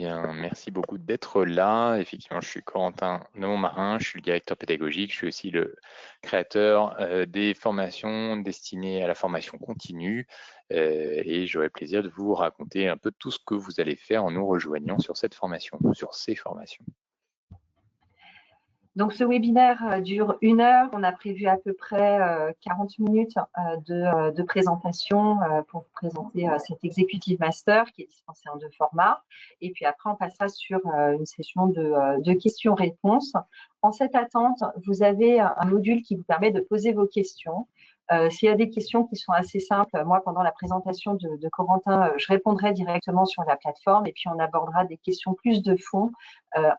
bien, merci beaucoup d'être là. Effectivement, je suis Corentin Neumarin, je suis le directeur pédagogique, je suis aussi le créateur des formations destinées à la formation continue et j'aurai le plaisir de vous raconter un peu tout ce que vous allez faire en nous rejoignant sur cette formation, sur ces formations. Donc, ce webinaire dure 1 heure. On a prévu à peu près 40 minutes de présentation pour vous présenter cet Executive Master qui est dispensé en 2 formats. Et puis après, on passera sur une session de questions-réponses. En cette attente, vous avez un module qui vous permet de poser vos questions. S'il y a des questions qui sont assez simples, moi, pendant la présentation de Corentin, je répondrai directement sur la plateforme et puis on abordera des questions plus de fond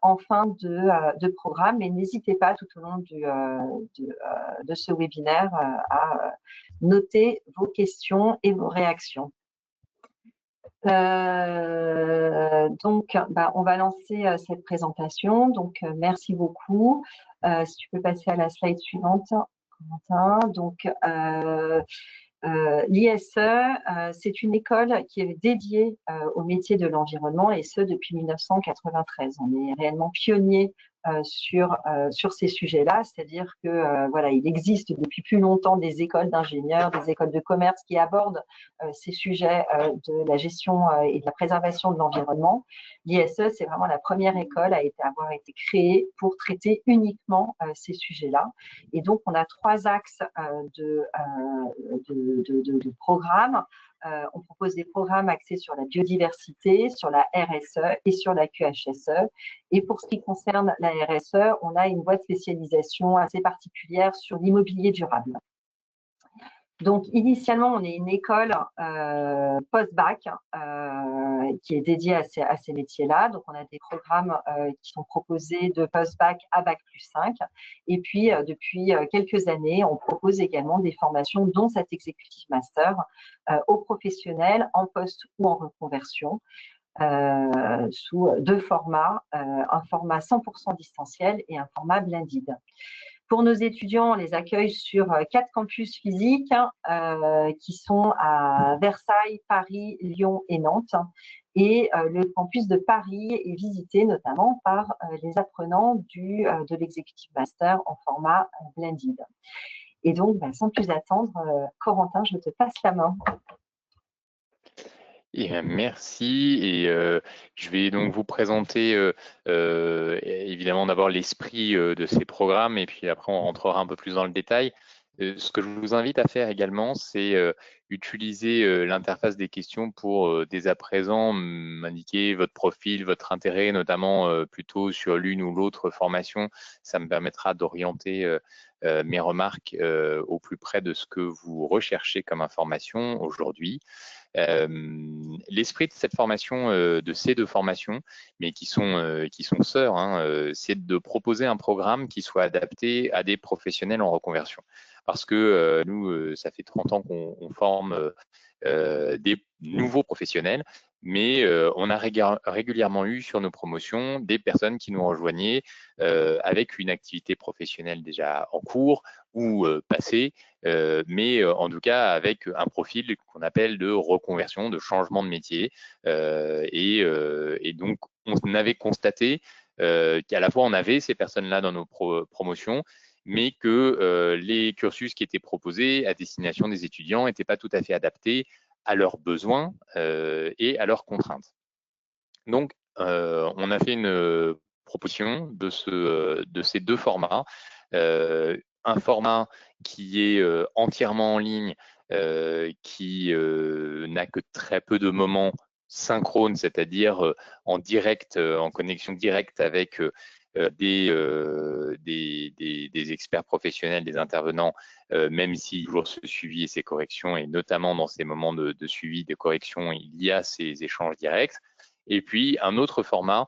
en fin de programme. Mais n'hésitez pas tout au long de ce webinaire à noter vos questions et vos réactions. Donc, on va lancer cette présentation. Donc, merci beaucoup. Si tu peux passer à la slide suivante. Donc, l'ISE, c'est une école qui est dédiée au métier de l'environnement et ce depuis 1993. On est réellement pionnier sur ces sujets-là, c'est-à-dire que voilà, il existe depuis plus longtemps des écoles d'ingénieurs, des écoles de commerce qui abordent ces sujets de la gestion et de la préservation de l'environnement. L'ISE, c'est vraiment la première école à avoir été créée pour traiter uniquement ces sujets-là. Et donc, on a 3 axes de programmes. On propose des programmes axés sur la biodiversité, sur la RSE et sur la QHSE. Et pour ce qui concerne la RSE, on a une voie de spécialisation assez particulière sur l'immobilier durable. Donc, initialement, on est une école post-bac qui est dédiée à ces métiers-là. Donc, on a des programmes qui sont proposés de post-bac à bac+5. Et puis, depuis quelques années, on propose également des formations, dont cet Executive Master, aux professionnels en poste ou en reconversion. Sous 2 formats, un format 100% distanciel et un format blended. Pour nos étudiants, on les accueille sur 4 campus physiques qui sont à Versailles, Paris, Lyon et Nantes. Et le campus de Paris est visité notamment par les apprenants de l'Executive Master en format blended. Et donc, sans plus attendre, Corentin, je te passe la main. Merci et je vais donc vous présenter évidemment d'abord l'esprit de ces programmes et puis après on rentrera un peu plus dans le détail. Ce que je vous invite à faire également, c'est utiliser l'interface des questions pour dès à présent m'indiquer votre profil, votre intérêt, notamment plutôt sur l'une ou l'autre formation. Ça me permettra d'orienter mes remarques au plus près de ce que vous recherchez comme information aujourd'hui. L'esprit de cette formation, de ces 2 formations, mais qui sont sœurs, hein, c'est de proposer un programme qui soit adapté à des professionnels en reconversion. Parce que nous, ça fait 30 ans qu'on forme des nouveaux professionnels, mais on a régulièrement eu sur nos promotions des personnes qui nous rejoignaient avec une activité professionnelle déjà en cours ou passée, mais en tout cas avec un profil qu'on appelle de reconversion, de changement de métier. Et donc, on avait constaté qu'à la fois on avait ces personnes-là dans nos promotions, mais que les cursus qui étaient proposés à destination des étudiants n'étaient pas tout à fait adaptés à leurs besoins et à leurs contraintes. Donc, on a fait une proposition de ces 2 formats. Un format qui est entièrement en ligne, qui n'a que très peu de moments synchrones, c'est-à-dire en direct, en connexion directe avec des experts professionnels, des intervenants, même si toujours ce suivi et ces corrections, et notamment dans ces moments de suivi, de correction, il y a ces échanges directs. Et puis, un autre format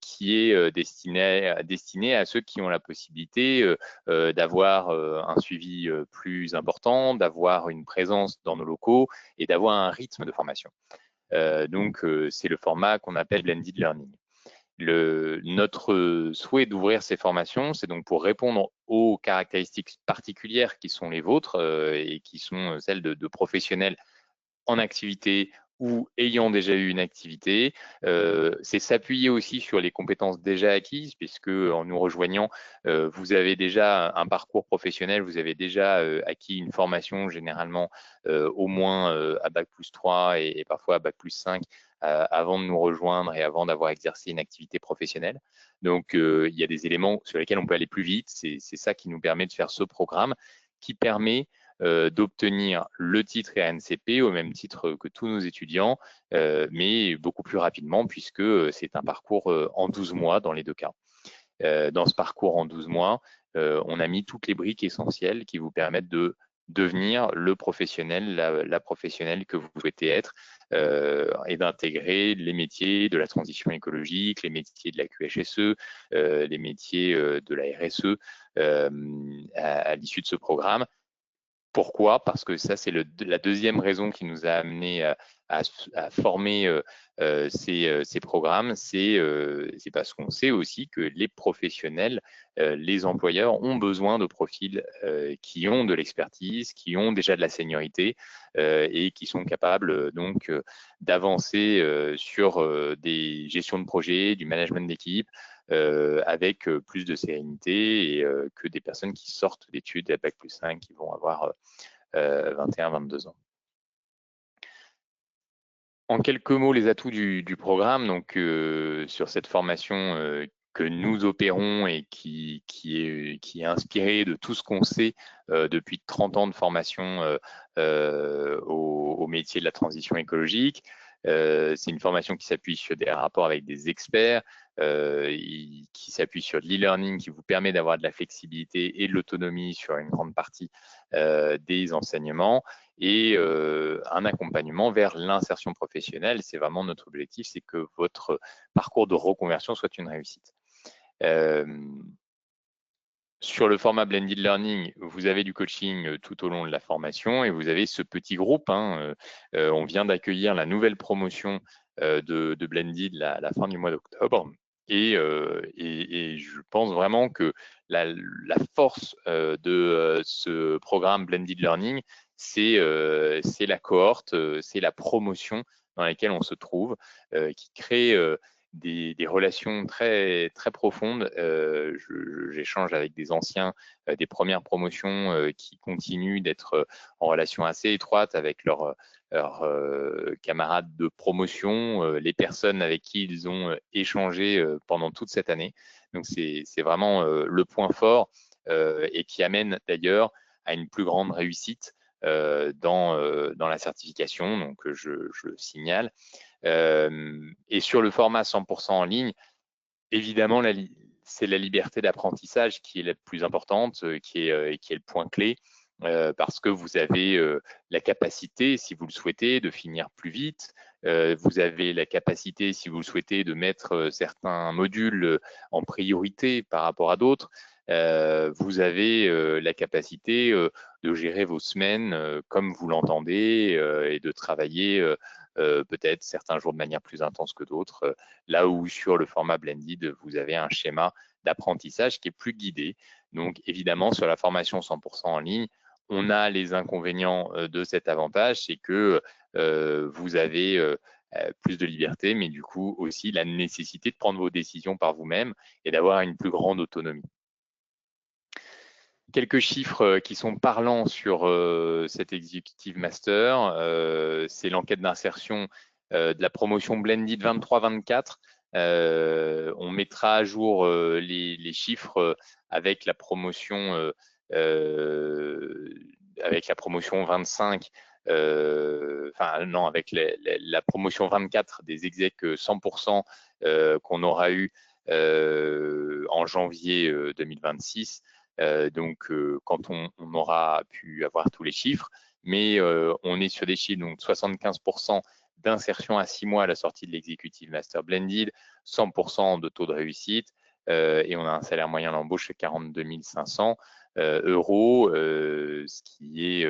qui est destiné à ceux qui ont la possibilité d'avoir un suivi plus important, d'avoir une présence dans nos locaux et d'avoir un rythme de formation. Donc, c'est le format qu'on appelle Blended Learning. Notre souhait d'ouvrir ces formations, c'est donc pour répondre aux caractéristiques particulières qui sont les vôtres et qui sont celles de professionnels en activité ou ayant déjà eu une activité. C'est s'appuyer aussi sur les compétences déjà acquises, puisque en nous rejoignant, vous avez déjà un parcours professionnel, vous avez déjà acquis une formation généralement au moins à Bac+3 et parfois à Bac+5 avant de nous rejoindre et avant d'avoir exercé une activité professionnelle. Donc, il y a des éléments sur lesquels on peut aller plus vite. C'est ça qui nous permet de faire ce programme qui permet d'obtenir le titre RNCP au même titre que tous nos étudiants, mais beaucoup plus rapidement puisque c'est un parcours en 12 mois dans les deux cas. Dans ce parcours en 12 mois, on a mis toutes les briques essentielles qui vous permettent de devenir le professionnel, la professionnelle que vous souhaitez être et d'intégrer les métiers de la transition écologique, les métiers de la QHSE, les métiers de la RSE à l'issue de ce programme. Pourquoi? Parce que ça, c'est la deuxième raison qui nous a amené à former ces programmes. C'est parce qu'on sait aussi que les professionnels, les employeurs ont besoin de profils qui ont de l'expertise, qui ont déjà de la seniorité et qui sont capables donc d'avancer sur des gestions de projets, du management d'équipe, avec plus de sérénité et que des personnes qui sortent d'études à Bac+5 qui vont avoir 21, 22 ans. En quelques mots, les atouts du programme, donc sur cette formation que nous opérons et qui est inspirée de tout ce qu'on sait depuis 30 ans de formation au métier de la transition écologique. C'est une formation qui s'appuie sur des rapports avec des experts, qui s'appuie sur de l'e-learning qui vous permet d'avoir de la flexibilité et de l'autonomie sur une grande partie des enseignements et un accompagnement vers l'insertion professionnelle. C'est vraiment notre objectif, c'est que votre parcours de reconversion soit une réussite. Sur le format Blended Learning, vous avez du coaching tout au long de la formation et vous avez ce petit groupe. On vient d'accueillir la nouvelle promotion de Blended la fin du mois d'octobre. Et je pense vraiment que la force de ce programme Blended Learning, c'est la cohorte, c'est la promotion dans laquelle on se trouve, qui crée des relations très, très profondes. J'échange avec des anciens des premières promotions qui continuent d'être en relation assez étroite avec leurs camarades de promotion, les personnes avec qui ils ont échangé pendant toute cette année. Donc, c'est vraiment le point fort et qui amène d'ailleurs à une plus grande réussite dans la certification. Donc, je le signale. Et sur le format 100% en ligne, évidemment, c'est la liberté d'apprentissage qui est la plus importante, qui est le point clé, parce que vous avez la capacité, si vous le souhaitez, de finir plus vite. Vous avez la capacité, si vous le souhaitez, de mettre certains modules en priorité par rapport à d'autres. Vous avez la capacité de gérer vos semaines comme vous l'entendez et de travailler peut-être certains jours de manière plus intense que d'autres, là où sur le format Blended, vous avez un schéma d'apprentissage qui est plus guidé. Donc évidemment, sur la formation 100% en ligne, on a les inconvénients de cet avantage, c'est que vous avez plus de liberté, mais du coup aussi la nécessité de prendre vos décisions par vous-même et d'avoir une plus grande autonomie. Quelques chiffres qui sont parlants sur cet Executive Master, c'est l'enquête d'insertion de la promotion Blended 23-24. On mettra à jour les chiffres avec la promotion 25, avec la promotion 24 des execs 100% qu'on aura eu en janvier 2026. Donc, quand on aura pu avoir tous les chiffres, mais on est sur des chiffres, donc 75% d'insertion à 6 mois à la sortie de l'Executive Master Blended, 100% de taux de réussite, et on a un salaire moyen d'embauche de 42 500 euros, ce qui est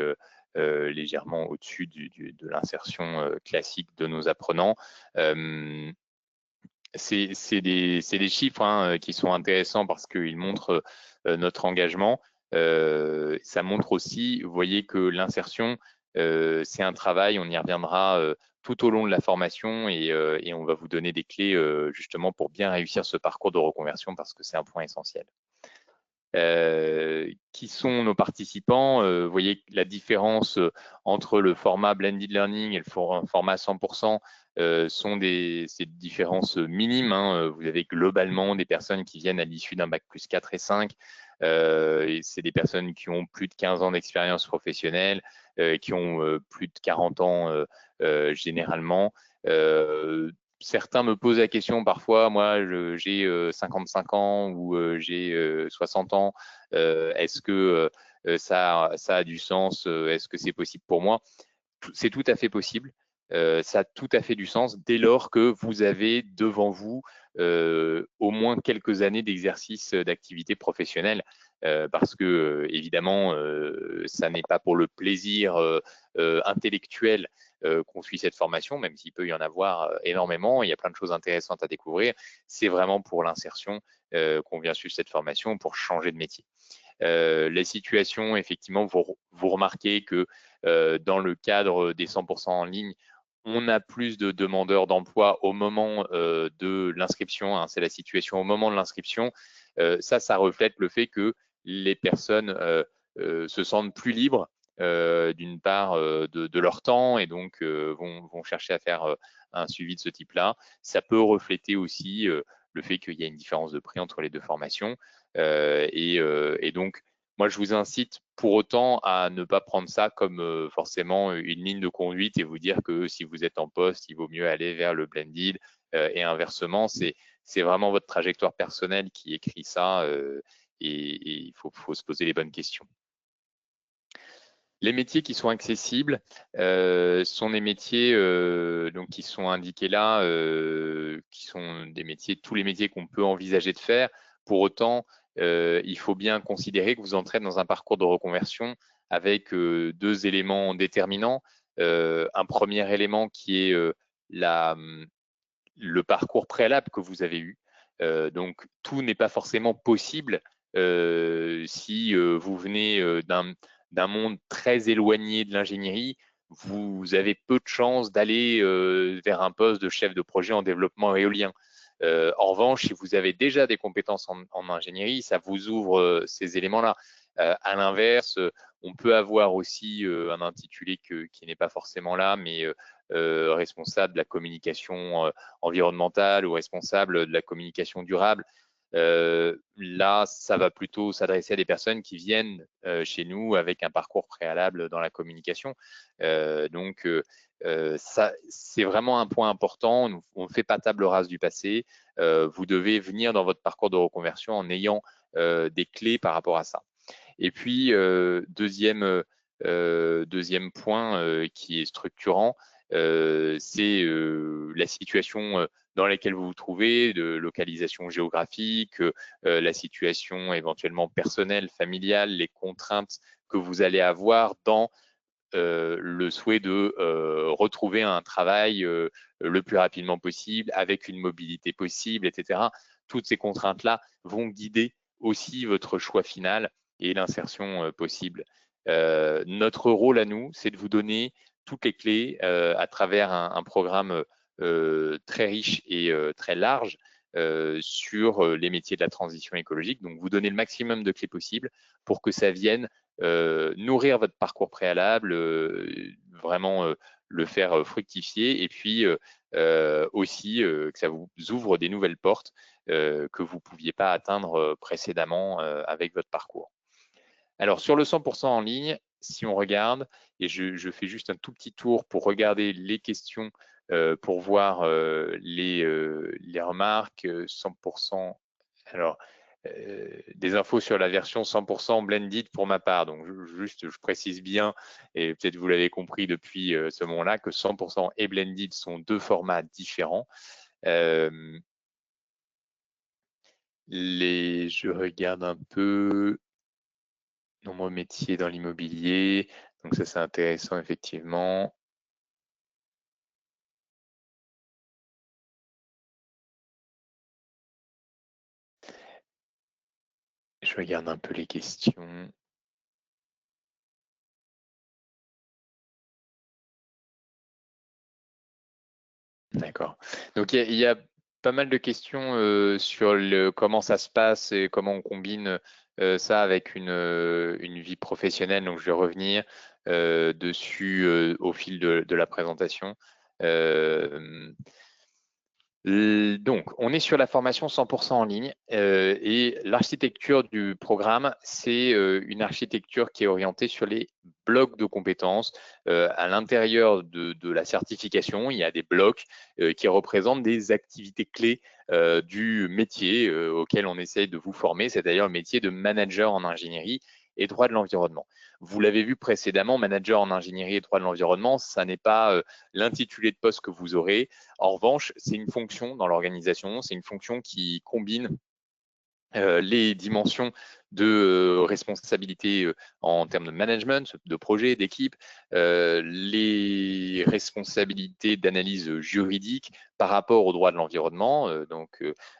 légèrement au-dessus de l'insertion classique de nos apprenants. C'est des chiffres qui sont intéressants parce qu'ils montrent notre engagement. Ça montre aussi, vous voyez que l'insertion, c'est un travail, on y reviendra tout au long de la formation et on va vous donner des clés justement pour bien réussir ce parcours de reconversion parce que c'est un point essentiel. Qui sont nos participants? Vous voyez la différence entre le format Blended Learning et le format 100% sont ces différences minimes. Hein. Vous avez globalement des personnes qui viennent à l'issue d'un bac plus 4 et 5. Et c'est des personnes qui ont plus de 15 ans d'expérience professionnelle, qui ont plus de 40 ans généralement. Certains me posent la question parfois, moi j'ai 55 ans ou j'ai 60 ans, est-ce que ça a du sens, est-ce que c'est possible pour moi? C'est tout à fait possible, ça a tout à fait du sens dès lors que vous avez devant vous au moins quelques années d'exercice d'activité professionnelle, parce que évidemment, ça n'est pas pour le plaisir intellectuel qu'on suit cette formation, même s'il peut y en avoir énormément, il y a plein de choses intéressantes à découvrir. C'est vraiment pour l'insertion qu'on vient suivre cette formation, pour changer de métier. Les situations, effectivement, vous remarquez que dans le cadre des 100% en ligne, on a plus de demandeurs d'emploi au moment de l'inscription. Hein, c'est la situation au moment de l'inscription. Ça reflète le fait que les personnes se sentent plus libres d'une part de leur temps et donc vont chercher à faire un suivi de ce type-là. Ça peut refléter aussi le fait qu'il y a une différence de prix entre les deux formations. Et donc, moi, je vous incite pour autant à ne pas prendre ça comme forcément une ligne de conduite et vous dire que si vous êtes en poste, il vaut mieux aller vers le blended et inversement. C'est vraiment votre trajectoire personnelle qui écrit ça et il faut se poser les bonnes questions. Les métiers qui sont accessibles sont des métiers donc qui sont indiqués là, qui sont des métiers, tous les métiers qu'on peut envisager de faire. Pour autant, il faut bien considérer que vous entrez dans un parcours de reconversion avec deux éléments déterminants. Un premier élément qui est le parcours préalable que vous avez eu. Donc, tout n'est pas forcément possible si vous venez d'un monde très éloigné de l'ingénierie. Vous avez peu de chances d'aller vers un poste de chef de projet en développement éolien. En revanche, si vous avez déjà des compétences en ingénierie, ça vous ouvre ces éléments-là. À l'inverse, on peut avoir aussi un intitulé qui n'est pas forcément là, mais responsable de la communication environnementale ou responsable de la communication durable. Là, ça va plutôt s'adresser à des personnes qui viennent chez nous avec un parcours préalable dans la communication. Donc, ça, c'est vraiment un point important. On ne fait pas table rase du passé. Vous devez venir dans votre parcours de reconversion en ayant des clés par rapport à ça. Et puis, deuxième point qui est structurant, c'est la situation dans laquelle vous vous trouvez, de localisation géographique, la situation éventuellement personnelle, familiale, les contraintes que vous allez avoir dans le souhait de retrouver un travail le plus rapidement possible, avec une mobilité possible, etc. Toutes ces contraintes-là vont guider aussi votre choix final et l'insertion possible. Notre rôle à nous, c'est de vous donner toutes les clés à travers un programme très riche et très large sur les métiers de la transition écologique. Donc, vous donner le maximum de clés possibles pour que ça vienne nourrir votre parcours préalable, vraiment le faire fructifier et puis aussi que ça vous ouvre des nouvelles portes que vous ne pouviez pas atteindre précédemment avec votre parcours. Alors, sur le 100% en ligne, si on regarde, et je fais juste un tout petit tour pour regarder les questions, pour voir les remarques, 100%. Alors, des infos sur la version 100% blended pour ma part. Donc, je précise bien, et peut-être vous l'avez compris depuis ce moment-là, que 100% et blended sont deux formats différents. Je regarde un peu nombreux métiers dans l'immobilier. Donc ça, c'est intéressant, effectivement. Je regarde un peu les questions. D'accord. Donc, il y a pas mal de questions sur comment ça se passe et comment on combine ça avec une vie professionnelle. Donc, je vais revenir dessus au fil de la présentation. Euh, donc, on est sur la formation 100% en ligne et l'architecture du programme, c'est une architecture qui est orientée sur les blocs de compétences. À l'intérieur de la certification, il y a des blocs qui représentent des activités clés du métier auquel on essaye de vous former, c'est-à-dire le métier de manager en ingénierie et droit de l'environnement. Vous l'avez vu précédemment, manager en ingénierie et droit de l'environnement, ça n'est pas l'intitulé de poste que vous aurez. En revanche, c'est une fonction dans l'organisation, c'est une fonction qui combine les dimensions de responsabilité en termes de management, de projet, d'équipe, les responsabilités d'analyse juridique par rapport au droit de l'environnement,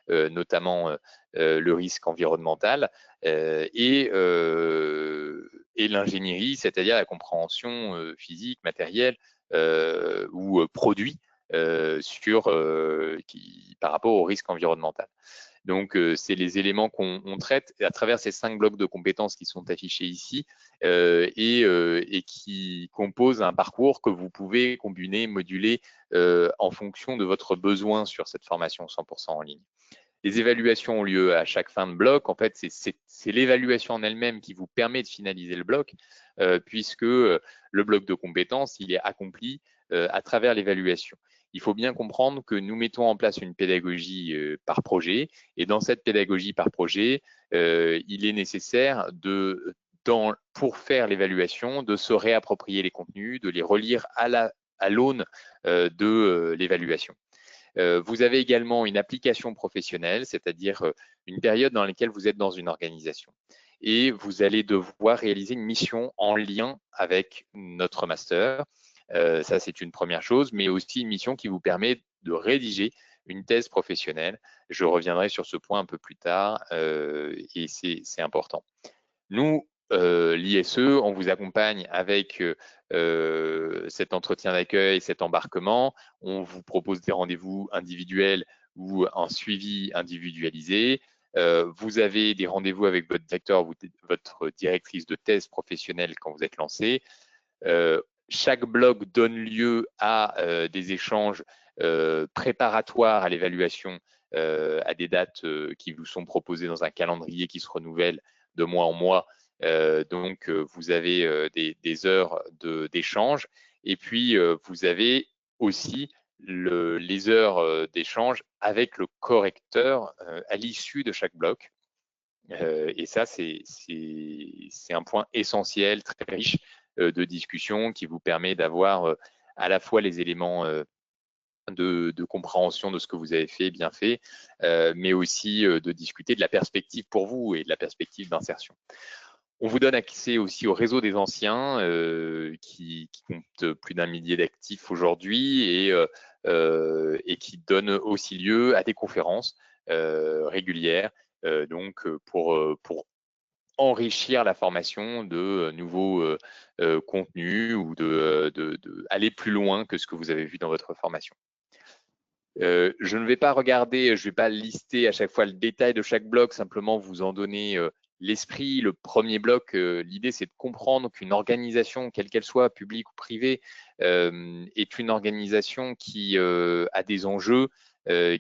notamment le risque environnemental, et l'ingénierie, c'est-à-dire la compréhension physique, matérielle ou produit par rapport au risque environnemental. Donc, c'est les éléments qu'on traite à travers ces 5 blocs de compétences qui sont affichés ici et qui composent un parcours que vous pouvez combiner, moduler en fonction de votre besoin sur cette formation 100% en ligne. Les évaluations ont lieu à chaque fin de bloc. En fait, c'est l'évaluation en elle-même qui vous permet de finaliser le bloc, puisque le bloc de compétences, il est accompli à travers l'évaluation. Il faut bien comprendre que nous mettons en place une pédagogie par projet, et dans cette pédagogie par projet, il est nécessaire pour faire l'évaluation, de se réapproprier les contenus, de les relire à l'aune de l'évaluation. Vous avez également une application professionnelle, c'est-à-dire une période dans laquelle vous êtes dans une organisation. Et vous allez devoir réaliser une mission en lien avec notre master. Ça, c'est une première chose, mais aussi une mission qui vous permet de rédiger une thèse professionnelle. Je reviendrai sur ce point un peu plus tard et c'est important. Nous, l'ISE, on vous accompagne avec cet entretien d'accueil, cet embarquement. On vous propose des rendez-vous individuels ou un suivi individualisé. Vous avez des rendez-vous avec votre directeur ou votre directrice de thèse professionnelle quand vous êtes lancé. Chaque bloc donne lieu à des échanges préparatoires à l'évaluation à des dates qui vous sont proposées dans un calendrier qui se renouvelle de mois en mois. Vous avez des heures d'échange et puis vous avez aussi les heures d'échange avec le correcteur à l'issue de chaque bloc. Et ça, c'est un point essentiel, très riche de discussion qui vous permet d'avoir à la fois les éléments de compréhension de ce que vous avez fait, bien fait, mais aussi de discuter de la perspective pour vous et de la perspective d'insertion. On vous donne accès aussi au réseau des anciens qui compte plus d'1 millier d'actifs aujourd'hui et qui donne aussi lieu à des conférences régulières pour enrichir la formation de nouveaux contenus ou aller plus loin que ce que vous avez vu dans votre formation. Je ne vais pas regarder, je ne vais pas lister à chaque fois le détail de chaque bloc, simplement vous en donner l'esprit. Le premier bloc, l'idée c'est de comprendre qu'une organisation, quelle qu'elle soit, publique ou privée, est une organisation qui a des enjeux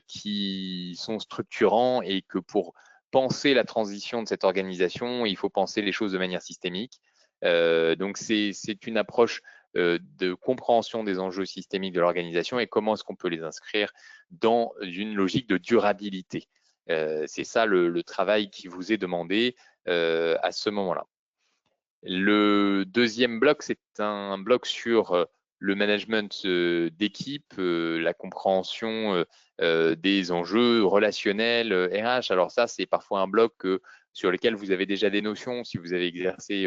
qui sont structurants et que pour penser la transition de cette organisation, il faut penser les choses de manière systémique. Donc c'est une approche de compréhension des enjeux systémiques de l'organisation et comment est-ce qu'on peut les inscrire dans une logique de durabilité. C'est ça le travail qui vous est demandé à ce moment-là. Le deuxième bloc, c'est un bloc sur le management d'équipe, la compréhension des enjeux relationnels RH. Alors ça, c'est parfois un bloc sur lequel vous avez déjà des notions si vous avez exercé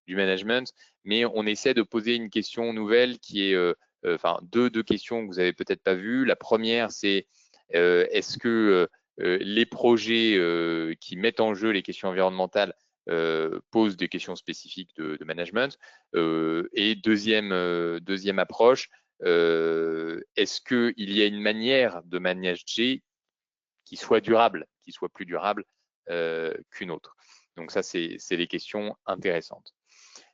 du management, mais on essaie de poser une question nouvelle qui est, deux questions que vous avez peut-être pas vues. La première, c'est est-ce que les projets qui mettent en jeu les questions environnementales posent des questions spécifiques de management. Et deuxième approche, est-ce qu'il y a une manière de manager qui soit durable, qui soit plus durable qu'une autre? Donc ça, c'est les questions intéressantes.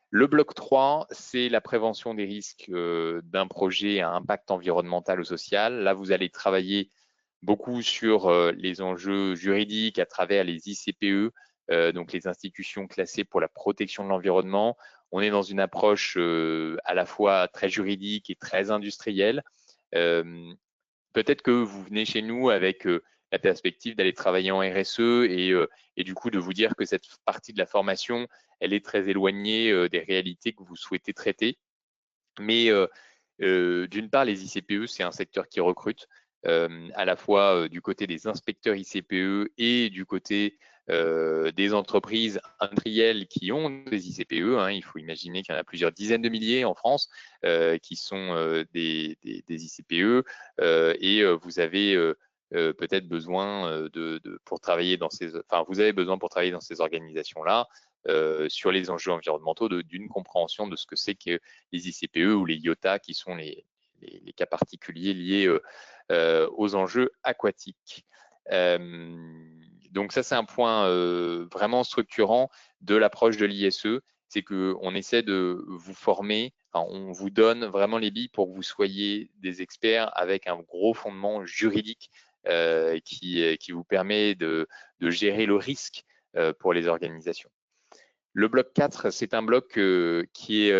Le bloc 3, c'est la prévention des risques d'un projet à impact environnemental ou social. Là, vous allez travailler beaucoup sur les enjeux juridiques à travers les ICPE, donc les institutions classées pour la protection de l'environnement. On est dans une approche à la fois très juridique et très industrielle. Peut-être que vous venez chez nous avec la perspective d'aller travailler en RSE et du coup de vous dire que cette partie de la formation, elle est très éloignée des réalités que vous souhaitez traiter. Mais d'une part, les ICPE, c'est un secteur qui recrute, à la fois du côté des inspecteurs ICPE et du côté des entreprises industrielles qui ont des ICPE. Hein. Il faut imaginer qu'il y en a plusieurs dizaines de milliers en France qui sont des ICPE et vous avez peut-être besoin pour travailler dans ces, enfin, vous avez besoin pour travailler dans ces organisations-là sur les enjeux environnementaux d'une compréhension de ce que c'est que les ICPE ou les IOTA qui sont les cas particuliers liés aux enjeux aquatiques. Donc ça, c'est un point vraiment structurant de l'approche de l'ISE, c'est qu'on essaie de vous former, enfin, on vous donne vraiment les billes pour que vous soyez des experts avec un gros fondement juridique qui vous permet de gérer le risque pour les organisations. Le bloc 4, c'est un bloc qui est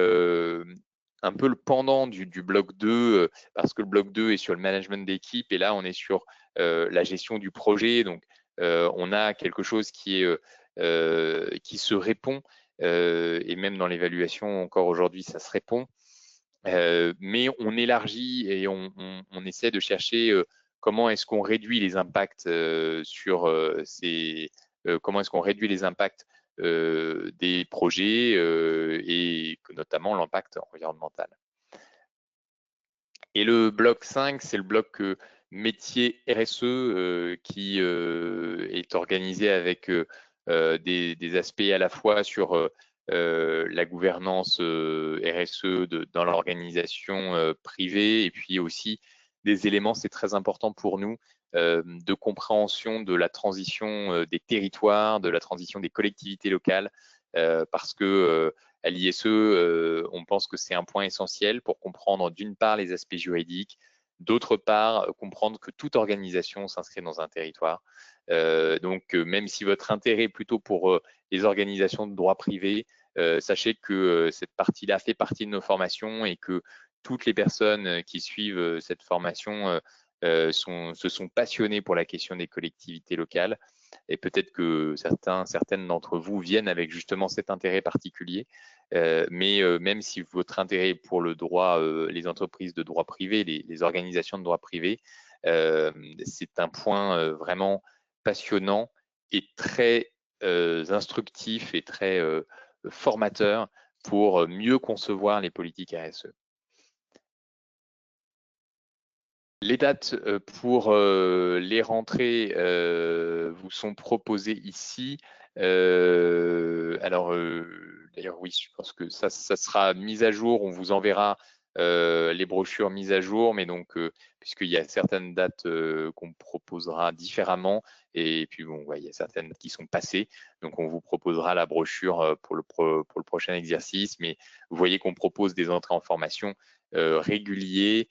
un peu le pendant du bloc 2, parce que le bloc 2 est sur le management d'équipe et là, on est sur la gestion du projet. Donc, on a quelque chose qui se répond et même dans l'évaluation, encore aujourd'hui, ça se répond. Mais on élargit et on essaie de chercher comment est-ce qu'on réduit les impacts sur comment est-ce qu'on réduit les impacts des projets et notamment l'impact environnemental. Et le bloc 5, c'est le bloc métier RSE qui est organisé avec des aspects à la fois sur la gouvernance RSE dans l'organisation privée et puis aussi des éléments, c'est très important pour nous, de compréhension de la transition des territoires, de la transition des collectivités locales, parce que à l'ISE, on pense que c'est un point essentiel pour comprendre d'une part les aspects juridiques, d'autre part comprendre que toute organisation s'inscrit dans un territoire. Donc même si votre intérêt est plutôt pour les organisations de droit privé, sachez que cette partie-là fait partie de nos formations et que toutes les personnes qui suivent cette formation se sont passionnées pour la question des collectivités locales. Et peut-être que certaines d'entre vous viennent avec justement cet intérêt particulier. Mais même si votre intérêt est pour le droit, les entreprises de droit privé, les organisations de droit privé, c'est un point vraiment passionnant et très instructif et très formateur pour mieux concevoir les politiques RSE. Les dates pour les rentrées vous sont proposées ici. Alors, d'ailleurs, oui, je pense que ça sera mis à jour. On vous enverra les brochures mises à jour, mais donc, puisqu'il y a certaines dates qu'on proposera différemment, et puis bon, ouais, il y a certaines qui sont passées, donc on vous proposera la brochure pour le prochain exercice, mais vous voyez qu'on propose des entrées en formation régulières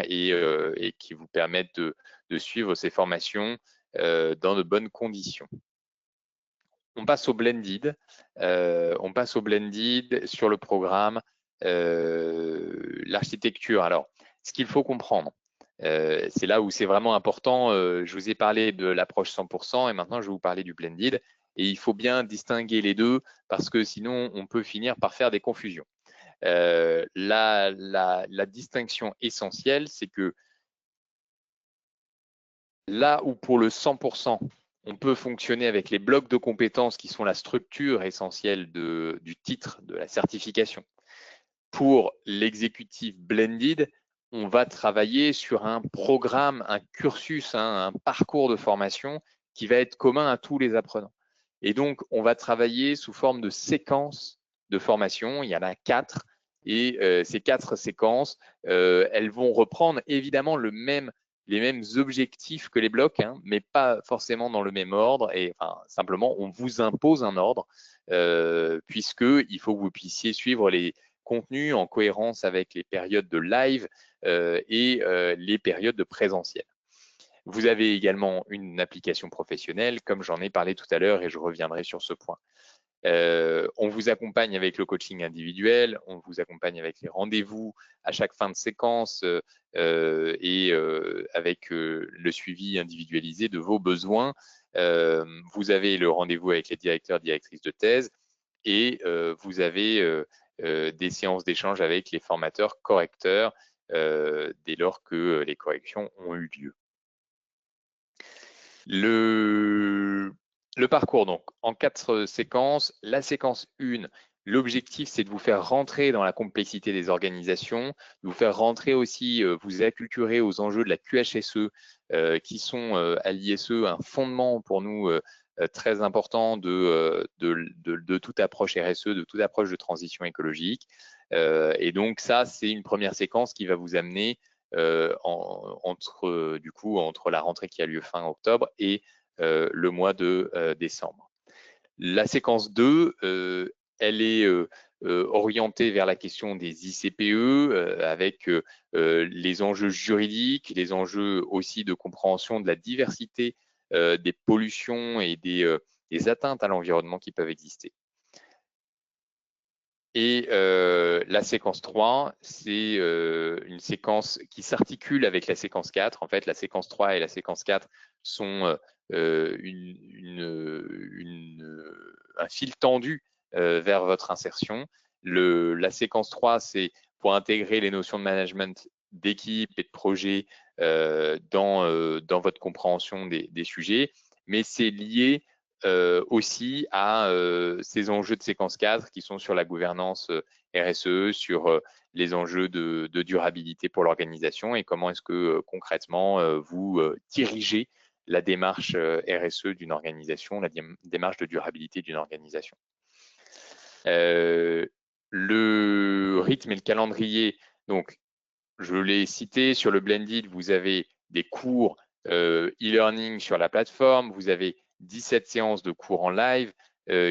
et qui vous permettent de suivre ces formations dans de bonnes conditions. On passe au blended. Sur le programme l'architecture. Alors, ce qu'il faut comprendre, c'est là où c'est vraiment important. Je vous ai parlé de l'approche 100% et maintenant je vais vous parler du blended. Et il faut bien distinguer les deux parce que sinon on peut finir par faire des confusions. La distinction essentielle, c'est que là où pour le 100%, on peut fonctionner avec les blocs de compétences qui sont la structure essentielle du titre de la certification. Pour l'exécutif blended, on va travailler sur un programme, un cursus, un parcours de formation qui va être commun à tous les apprenants. Et donc, on va travailler sous forme de séquences de formation. Il y en a 4 Et ces 4 séquences, elles vont reprendre évidemment les mêmes objectifs que les blocs, hein, mais pas forcément dans le même ordre. Et enfin, simplement, on vous impose un ordre, puisqu'il faut que vous puissiez suivre les contenus en cohérence avec les périodes de live et les périodes de présentiel. Vous avez également une application professionnelle, comme j'en ai parlé tout à l'heure, et je reviendrai sur ce point. On vous accompagne avec le coaching individuel, on vous accompagne avec les rendez-vous à chaque fin de séquence et avec le suivi individualisé de vos besoins. Vous avez le rendez-vous avec les directeurs, directrices de thèse et vous avez des séances d'échange avec les formateurs correcteurs dès lors que les corrections ont eu lieu. Le parcours, donc, en 4 séquences. La séquence 1, l'objectif, c'est de vous faire rentrer dans la complexité des organisations, de vous faire rentrer aussi, vous acculturer aux enjeux de la QHSE, qui sont à l'ISE un fondement pour nous très important de toute approche RSE, de toute approche de transition écologique. Et donc, ça, c'est une première séquence qui va vous amener entre la rentrée qui a lieu fin octobre et le mois de décembre. La séquence 2, elle est orientée vers la question des ICPE avec les enjeux juridiques, les enjeux aussi de compréhension de la diversité des pollutions et des atteintes à l'environnement qui peuvent exister. Et la séquence 3, c'est une séquence qui s'articule avec la séquence 4. En fait, la séquence 3 et la séquence 4 sont un fil tendu vers votre insertion. La séquence 3, c'est pour intégrer les notions de management d'équipe et de projet dans votre compréhension des sujets, mais c'est lié aussi à ces enjeux de séquence 4 qui sont sur la gouvernance RSE, sur les enjeux de durabilité pour l'organisation et comment est-ce que concrètement vous dirigez la démarche RSE d'une organisation, la démarche de durabilité d'une organisation. Le rythme et le calendrier, donc je l'ai cité, sur le Blended, vous avez des cours e-learning sur la plateforme, vous avez 17 séances de cours en live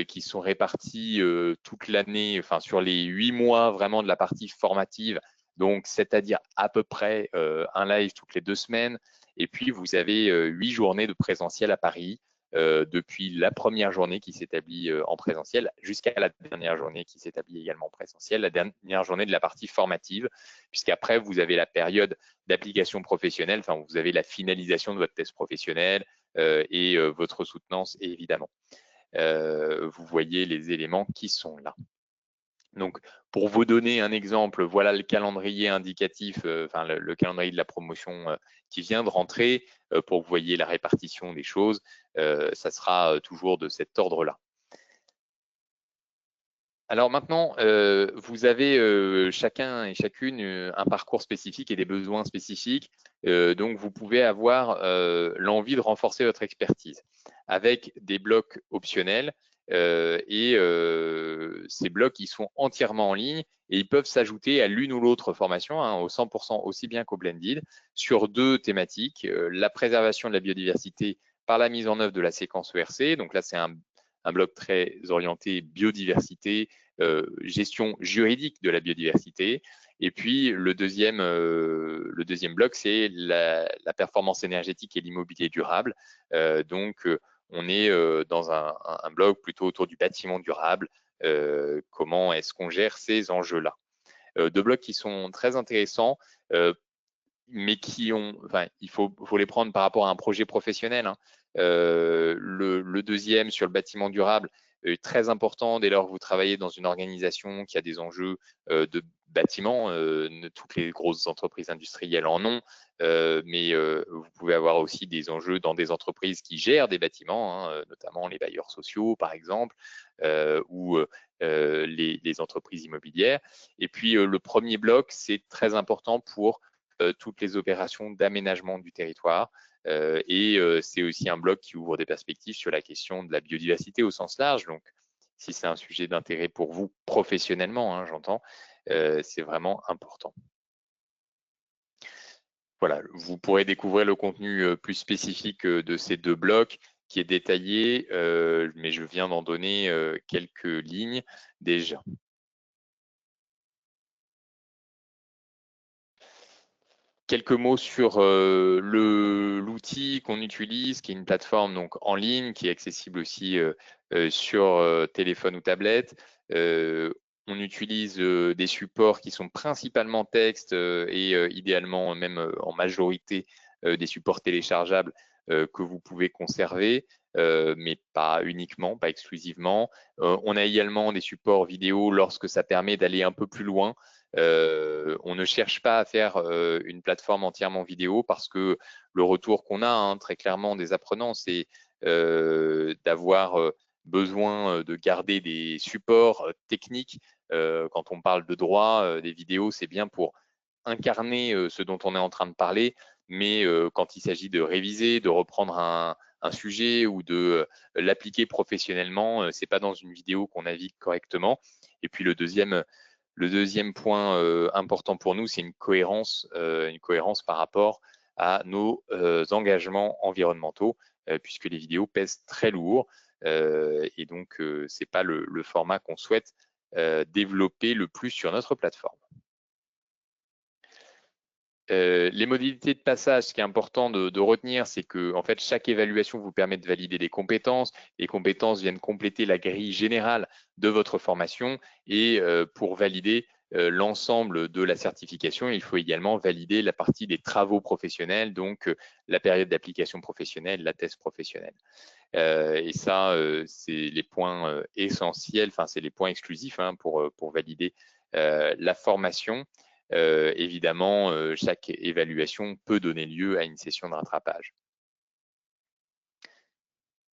qui sont réparties toute l'année, enfin sur les 8 mois vraiment de la partie formative, donc c'est-à-dire à peu près un live toutes les 2 semaines. Et puis vous avez 8 journées de présentiel à Paris, depuis la première journée qui s'établit en présentiel jusqu'à la dernière journée qui s'établit également en présentiel, la dernière journée de la partie formative, puisqu'après vous avez la période d'application professionnelle, enfin vous avez la finalisation de votre test professionnel et votre soutenance évidemment. Vous voyez les éléments qui sont là. Donc, pour vous donner un exemple, voilà le calendrier indicatif, enfin le calendrier de la promotion qui vient de rentrer, pour que vous voyez la répartition des choses, ça sera toujours de cet ordre-là. Alors maintenant, vous avez chacun et chacune un parcours spécifique et des besoins spécifiques, donc vous pouvez avoir l'envie de renforcer votre expertise avec des blocs optionnels et ces blocs, ils sont entièrement en ligne et ils peuvent s'ajouter à l'une ou l'autre formation, hein, au 100% aussi bien qu'au Blended, sur 2 thématiques, la préservation de la biodiversité par la mise en œuvre de la séquence ERC, donc là c'est un bloc très orienté biodiversité, gestion juridique de la biodiversité. Et puis le deuxième bloc, c'est la performance énergétique et l'immobilier durable. Donc on est dans un bloc plutôt autour du bâtiment durable. Comment est-ce qu'on gère ces enjeux-là? 2 blocs qui sont très intéressants, mais il faut les prendre par rapport à un projet professionnel, hein. Le deuxième sur le bâtiment durable est très important dès lors que vous travaillez dans une organisation qui a des enjeux de bâtiment. Toutes les grosses entreprises industrielles en ont, mais vous pouvez avoir aussi des enjeux dans des entreprises qui gèrent des bâtiments, hein, notamment les bailleurs sociaux par exemple, ou les entreprises immobilières. Et puis le premier bloc, c'est très important pour toutes les opérations d'aménagement du territoire. Et c'est aussi un bloc qui ouvre des perspectives sur la question de la biodiversité au sens large. Donc, si c'est un sujet d'intérêt pour vous professionnellement, hein, j'entends, c'est vraiment important. Voilà, vous pourrez découvrir le contenu plus spécifique de ces 2 blocs qui est détaillé, mais je viens d'en donner quelques lignes déjà. Quelques mots sur l'outil qu'on utilise, qui est une plateforme donc en ligne, qui est accessible aussi sur téléphone ou tablette. On utilise des supports qui sont principalement texte et idéalement même en majorité des supports téléchargeables que vous pouvez conserver, mais pas uniquement, pas exclusivement. On a également des supports vidéo lorsque ça permet d'aller un peu plus loin. On ne cherche pas à faire une plateforme entièrement vidéo parce que le retour qu'on a très clairement des apprenants, c'est d'avoir besoin de garder des supports techniques. Quand on parle de droit, des vidéos, c'est bien pour incarner ce dont on est en train de parler, mais quand il s'agit de réviser, de reprendre un sujet ou de l'appliquer professionnellement, c'est pas dans une vidéo qu'on navigue correctement. Et puis le deuxième point important pour nous, c'est une cohérence par rapport à nos engagements environnementaux, puisque les vidéos pèsent très lourd et donc c'est pas le format qu'on souhaite développer le plus sur notre plateforme. Les modalités de passage, ce qui est important de retenir, c'est que en fait, chaque évaluation vous permet de valider des compétences. Les compétences viennent compléter la grille générale de votre formation et pour valider l'ensemble de la certification, il faut également valider la partie des travaux professionnels, donc la période d'application professionnelle, la thèse professionnelle. Et ça, c'est les points essentiels, enfin c'est les points exclusifs pour valider la formation. Évidemment, chaque évaluation peut donner lieu à une session de rattrapage.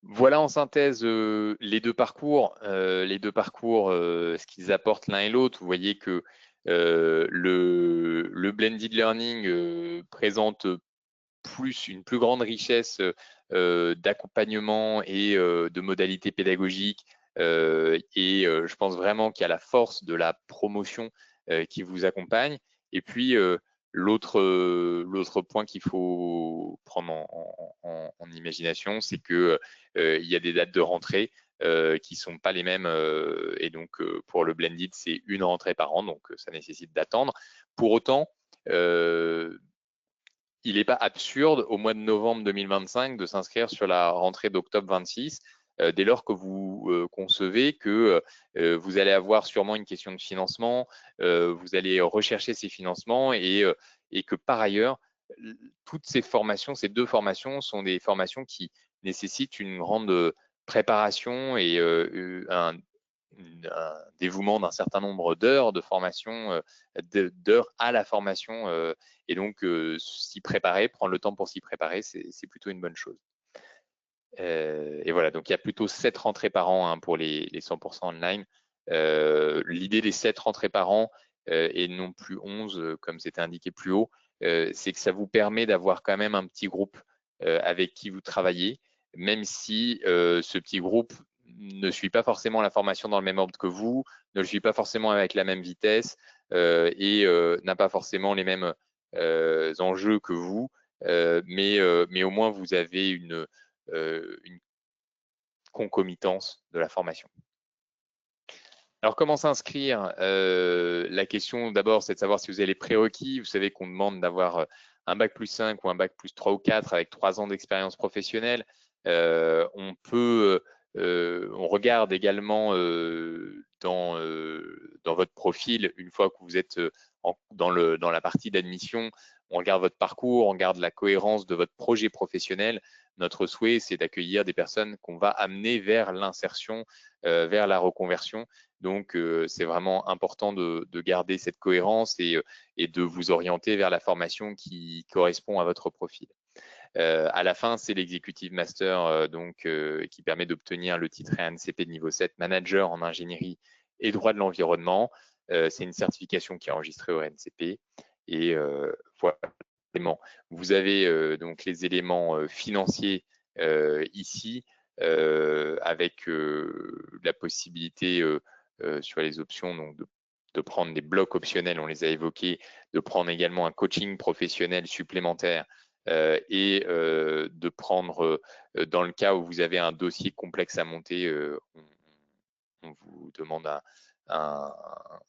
Voilà en synthèse les 2 parcours. Ce qu'ils apportent l'un et l'autre. Vous voyez que le blended learning présente une plus grande richesse d'accompagnement et de modalités pédagogiques. Je pense vraiment qu'il y a la force de la promotion qui vous accompagne. Et puis, l'autre point qu'il faut prendre en imagination, c'est que il y a des dates de rentrée qui sont pas les mêmes. Et donc, pour le blended, c'est une rentrée par an, donc ça nécessite d'attendre. Pour autant, il n'est pas absurde au mois de novembre 2025 de s'inscrire sur la rentrée d'octobre 26 dès lors que vous concevez que vous allez avoir sûrement une question de financement, vous allez rechercher ces financements et que par ailleurs, toutes ces formations, ces 2 formations sont des formations qui nécessitent une grande préparation et un dévouement d'un certain nombre d'heures de formation, d'heures à la formation et donc s'y préparer, prendre le temps pour s'y préparer, c'est plutôt une bonne chose. Et voilà, donc il y a plutôt 7 rentrées par an pour les 100% online. L'idée des 7 rentrées par an et non plus 11 comme c'était indiqué plus haut, c'est que ça vous permet d'avoir quand même un petit groupe avec qui vous travaillez, même si ce petit groupe ne suit pas forcément la formation dans le même ordre que vous, ne le suit pas forcément avec la même vitesse et n'a pas forcément les mêmes enjeux que vous, mais au moins vous avez une concomitance de la formation. Alors, comment s'inscrire? La question d'abord, c'est de savoir si vous avez les prérequis. Vous savez qu'on demande d'avoir un bac plus 5 ou un bac plus 3 ou 4 avec 3 ans d'expérience professionnelle. On regarde également dans votre profil, une fois que vous êtes dans la partie d'admission, on regarde votre parcours, on regarde la cohérence de votre projet professionnel. Notre souhait, c'est d'accueillir des personnes qu'on va amener vers l'insertion, vers la reconversion. Donc, c'est vraiment important de garder cette cohérence et de vous orienter vers la formation qui correspond à votre profil. À la fin, c'est l'executive master qui permet d'obtenir le titre RNCP de niveau 7, manager en ingénierie et droit de l'environnement. C'est une certification qui est enregistrée au RNCP. Et voilà. Vous avez donc les éléments financiers ici avec la possibilité sur les options donc, de de prendre des blocs optionnels, on les a évoqués, de prendre également un coaching professionnel supplémentaire et de prendre, dans le cas où vous avez un dossier complexe à monter, on vous demande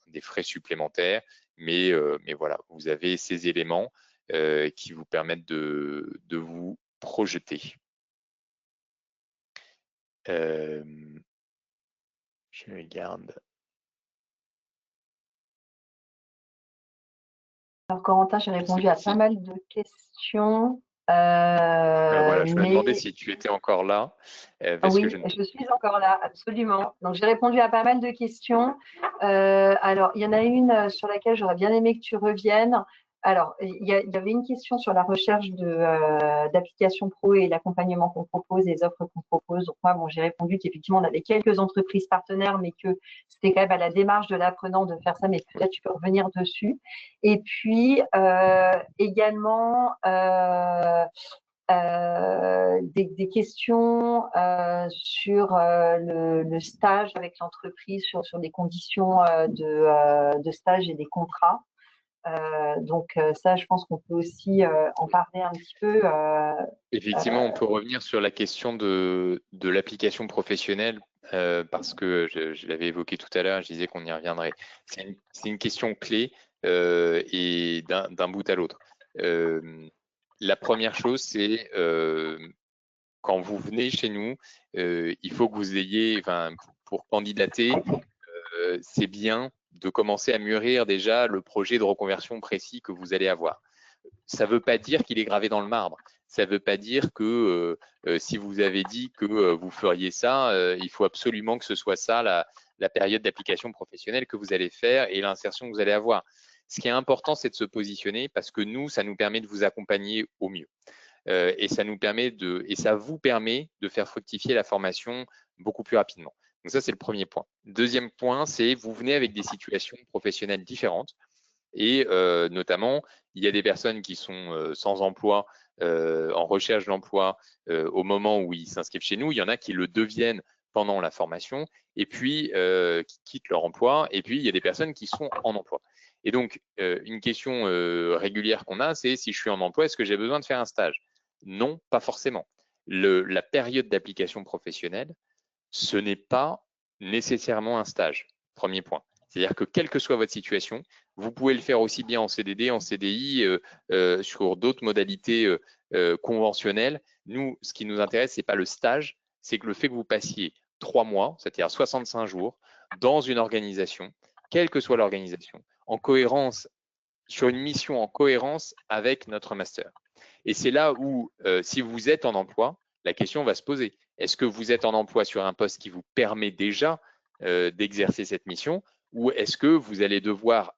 des frais supplémentaires, mais voilà, vous avez ces éléments qui vous permettent de vous projeter. Je regarde. Alors, Corentin, j'ai répondu à pas mal de questions. Voilà, je me demandais Mais si tu étais encore là. oui, je suis encore là, absolument. Donc, j'ai répondu à pas mal de questions. Alors, il y en a une sur laquelle j'aurais bien aimé que tu reviennes. Alors, il y avait une question sur la recherche d'applications pro et l'accompagnement qu'on propose, les offres qu'on propose. Donc, moi, bon, j'ai répondu qu'effectivement, on avait quelques entreprises partenaires, mais que c'était quand même à la démarche de l'apprenant de faire ça, mais peut-être tu peux revenir dessus. Et puis, également, des questions sur le stage avec l'entreprise, sur des conditions de stage et des contrats. Donc ça, je pense qu'on peut aussi en parler un petit peu. Effectivement, on peut revenir sur la question de l'application professionnelle parce que je l'avais évoqué tout à l'heure, je disais qu'on y reviendrait. C'est une question clé et d'un bout à l'autre. La première chose, c'est quand vous venez chez nous, il faut que vous ayez, pour candidater, c'est bien de commencer à mûrir déjà le projet de reconversion précis que vous allez avoir. Ça ne veut pas dire qu'il est gravé dans le marbre. Ça ne veut pas dire que si vous avez dit que vous feriez ça, il faut absolument que ce soit ça la période d'application professionnelle que vous allez faire et l'insertion que vous allez avoir. Ce qui est important, c'est de se positionner parce que nous, ça nous permet de vous accompagner au mieux. Et ça vous permet de faire fructifier la formation beaucoup plus rapidement. Donc ça, c'est le premier point. Deuxième point, c'est vous venez avec des situations professionnelles différentes. Et notamment, il y a des personnes qui sont sans emploi, en recherche d'emploi au moment où ils s'inscrivent chez nous. Il y en a qui le deviennent pendant la formation et puis qui quittent leur emploi. Et puis, il y a des personnes qui sont en emploi. Et donc, une question régulière qu'on a, c'est si je suis en emploi, est-ce que j'ai besoin de faire un stage? Non, pas forcément. La période d'application professionnelle, ce n'est pas nécessairement un stage. Premier point. C'est-à-dire que quelle que soit votre situation, vous pouvez le faire aussi bien en CDD, en CDI, sur d'autres modalités conventionnelles. Nous, ce qui nous intéresse, ce n'est pas le stage, c'est que le fait que vous passiez 3 mois, c'est-à-dire 65 jours, dans une organisation, quelle que soit l'organisation, en cohérence, sur une mission en cohérence avec notre master. Et c'est là où, si vous êtes en emploi, la question va se poser. Est-ce que vous êtes en emploi sur un poste qui vous permet déjà d'exercer cette mission ou est-ce que vous allez devoir,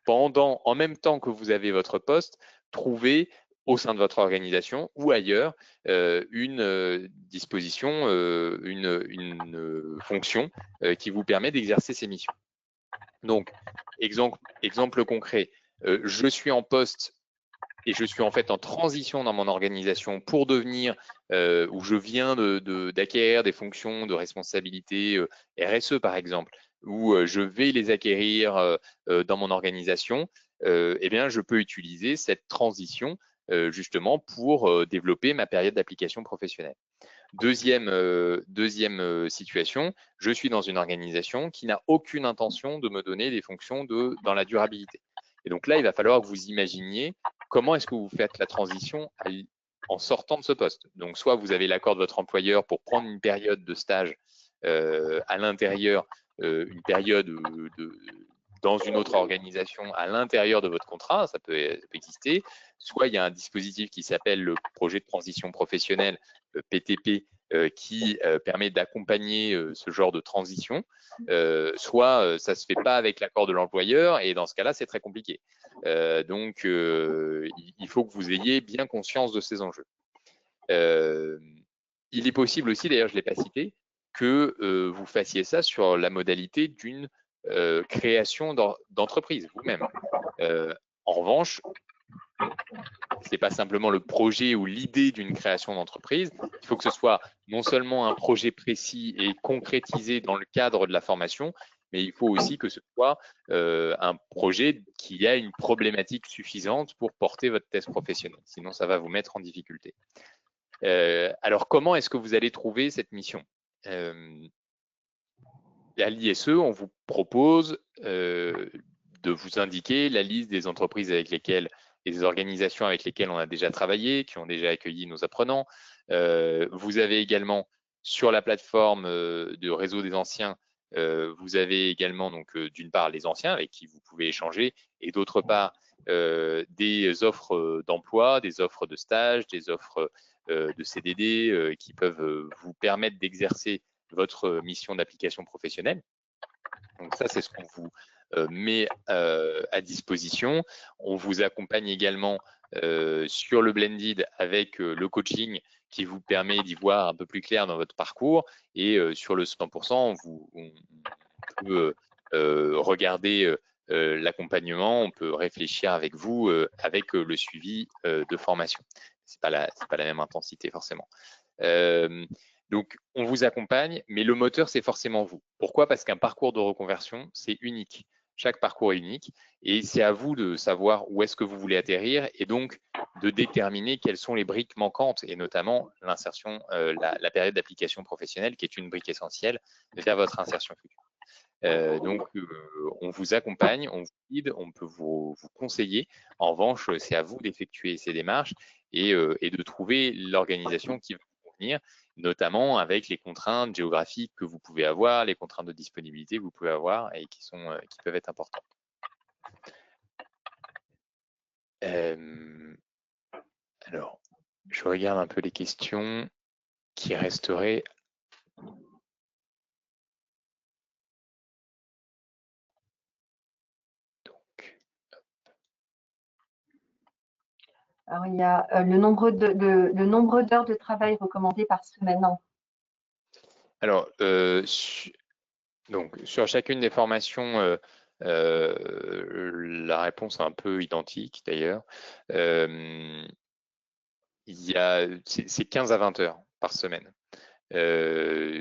en même temps que vous avez votre poste, trouver au sein de votre organisation ou ailleurs une disposition, une fonction qui vous permet d'exercer ces missions. Donc, exemple concret, je suis en poste et je suis en fait en transition dans mon organisation pour devenir, où je viens d'acquérir des fonctions de responsabilité RSE par exemple, où je vais les acquérir dans mon organisation, eh bien je peux utiliser cette transition justement pour développer ma période d'application professionnelle. Deuxième situation, je suis dans une organisation qui n'a aucune intention de me donner des fonctions dans la durabilité. Et donc là, il va falloir que vous imaginiez comment est-ce que vous faites la transition en sortant de ce poste. Donc soit vous avez l'accord de votre employeur pour prendre une période de stage à l'intérieur, une période dans une autre organisation à l'intérieur de votre contrat, ça peut exister. Soit il y a un dispositif qui s'appelle le projet de transition professionnelle, PTP, qui permet d'accompagner ce genre de transition. Soit ça ne se fait pas avec l'accord de l'employeur et dans ce cas-là, c'est très compliqué. Donc, il faut que vous ayez bien conscience de ces enjeux. Il est possible aussi, d'ailleurs, je ne l'ai pas cité, que vous fassiez ça sur la modalité d'une création d'entreprise vous-même. En revanche, ce n'est pas simplement le projet ou l'idée d'une création d'entreprise. Il faut que ce soit non seulement un projet précis et concrétisé dans le cadre de la formation, mais il faut aussi que ce soit un projet qui a une problématique suffisante pour porter votre thèse professionnelle. Sinon, ça va vous mettre en difficulté. Alors, comment est-ce que vous allez trouver cette mission? À l'ISE, on vous propose de vous indiquer la liste des entreprises avec lesquelles et des organisations avec lesquelles on a déjà travaillé, qui ont déjà accueilli nos apprenants. Vous avez également sur la plateforme de réseau des anciens, vous avez également donc d'une part les anciens avec qui vous pouvez échanger et d'autre part des offres d'emploi, des offres de stage, des offres de CDD qui peuvent vous permettre d'exercer votre mission d'application professionnelle. Donc ça, c'est ce qu'on vous met à disposition. On vous accompagne également sur le Blended avec le coaching qui vous permet d'y voir un peu plus clair dans votre parcours. Et sur le 100%, on peut regarder l'accompagnement, on peut réfléchir avec vous avec le suivi de formation. C'est pas la même intensité forcément. Donc, on vous accompagne, mais le moteur, c'est forcément vous. Pourquoi? Parce qu'un parcours de reconversion, c'est unique. Chaque parcours est unique et c'est à vous de savoir où est-ce que vous voulez atterrir et donc de déterminer quelles sont les briques manquantes et notamment l'insertion, la période d'application professionnelle qui est une brique essentielle vers votre insertion future. Donc, on vous accompagne, on vous guide, on peut vous conseiller. En revanche, c'est à vous d'effectuer ces démarches et de trouver l'organisation qui va vous convenir, notamment avec les contraintes géographiques que vous pouvez avoir, les contraintes de disponibilité que vous pouvez avoir et qui peuvent être importantes. Alors, je regarde un peu les questions qui resteraient. Alors, il y a le nombre d'heures de travail recommandées par semaine. Alors, donc, sur chacune des formations, la réponse est un peu identique d'ailleurs. C'est 15 à 20 heures par semaine. Ce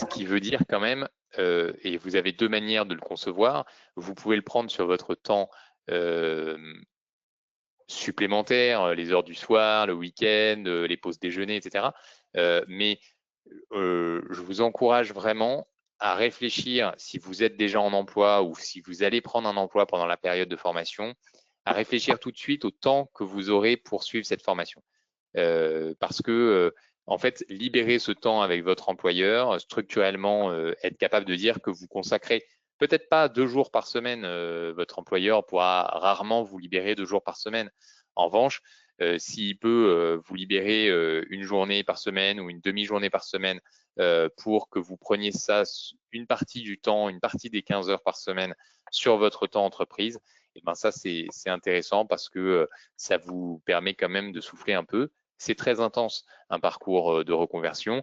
qui veut dire quand même, et vous avez deux manières de le concevoir, vous pouvez le prendre sur votre temps supplémentaire, les heures du soir, le week-end, les pauses déjeuner, etc. Mais je vous encourage vraiment à réfléchir, si vous êtes déjà en emploi ou si vous allez prendre un emploi pendant la période de formation, à réfléchir tout de suite au temps que vous aurez pour suivre cette formation. Parce que, en fait, libérer ce temps avec votre employeur, structurellement, être capable de dire que vous consacrez peut-être pas 2 jours par semaine, votre employeur pourra rarement vous libérer 2 jours par semaine. En revanche, s'il peut vous libérer une journée par semaine ou une demi-journée par semaine pour que vous preniez ça une partie du temps, une partie des 15 heures par semaine sur votre temps entreprise, et ben ça c'est intéressant parce que ça vous permet quand même de souffler un peu. C'est très intense un parcours de reconversion.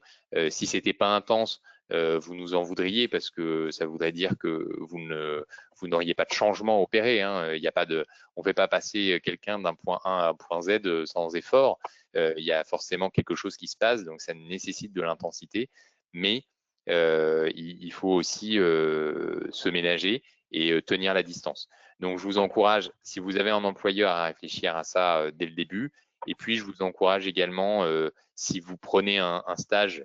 Si c'était pas intense, vous nous en voudriez parce que ça voudrait dire que vous n'auriez pas de changement opéré. Hein. Il y a pas de, on ne fait pas passer quelqu'un d'un point A à un point Z sans effort. Il y a forcément quelque chose qui se passe, donc ça nécessite de l'intensité, mais il faut aussi se ménager et tenir la distance. Donc, je vous encourage, si vous avez un employeur, à réfléchir à ça dès le début. Et puis, je vous encourage également, si vous prenez un stage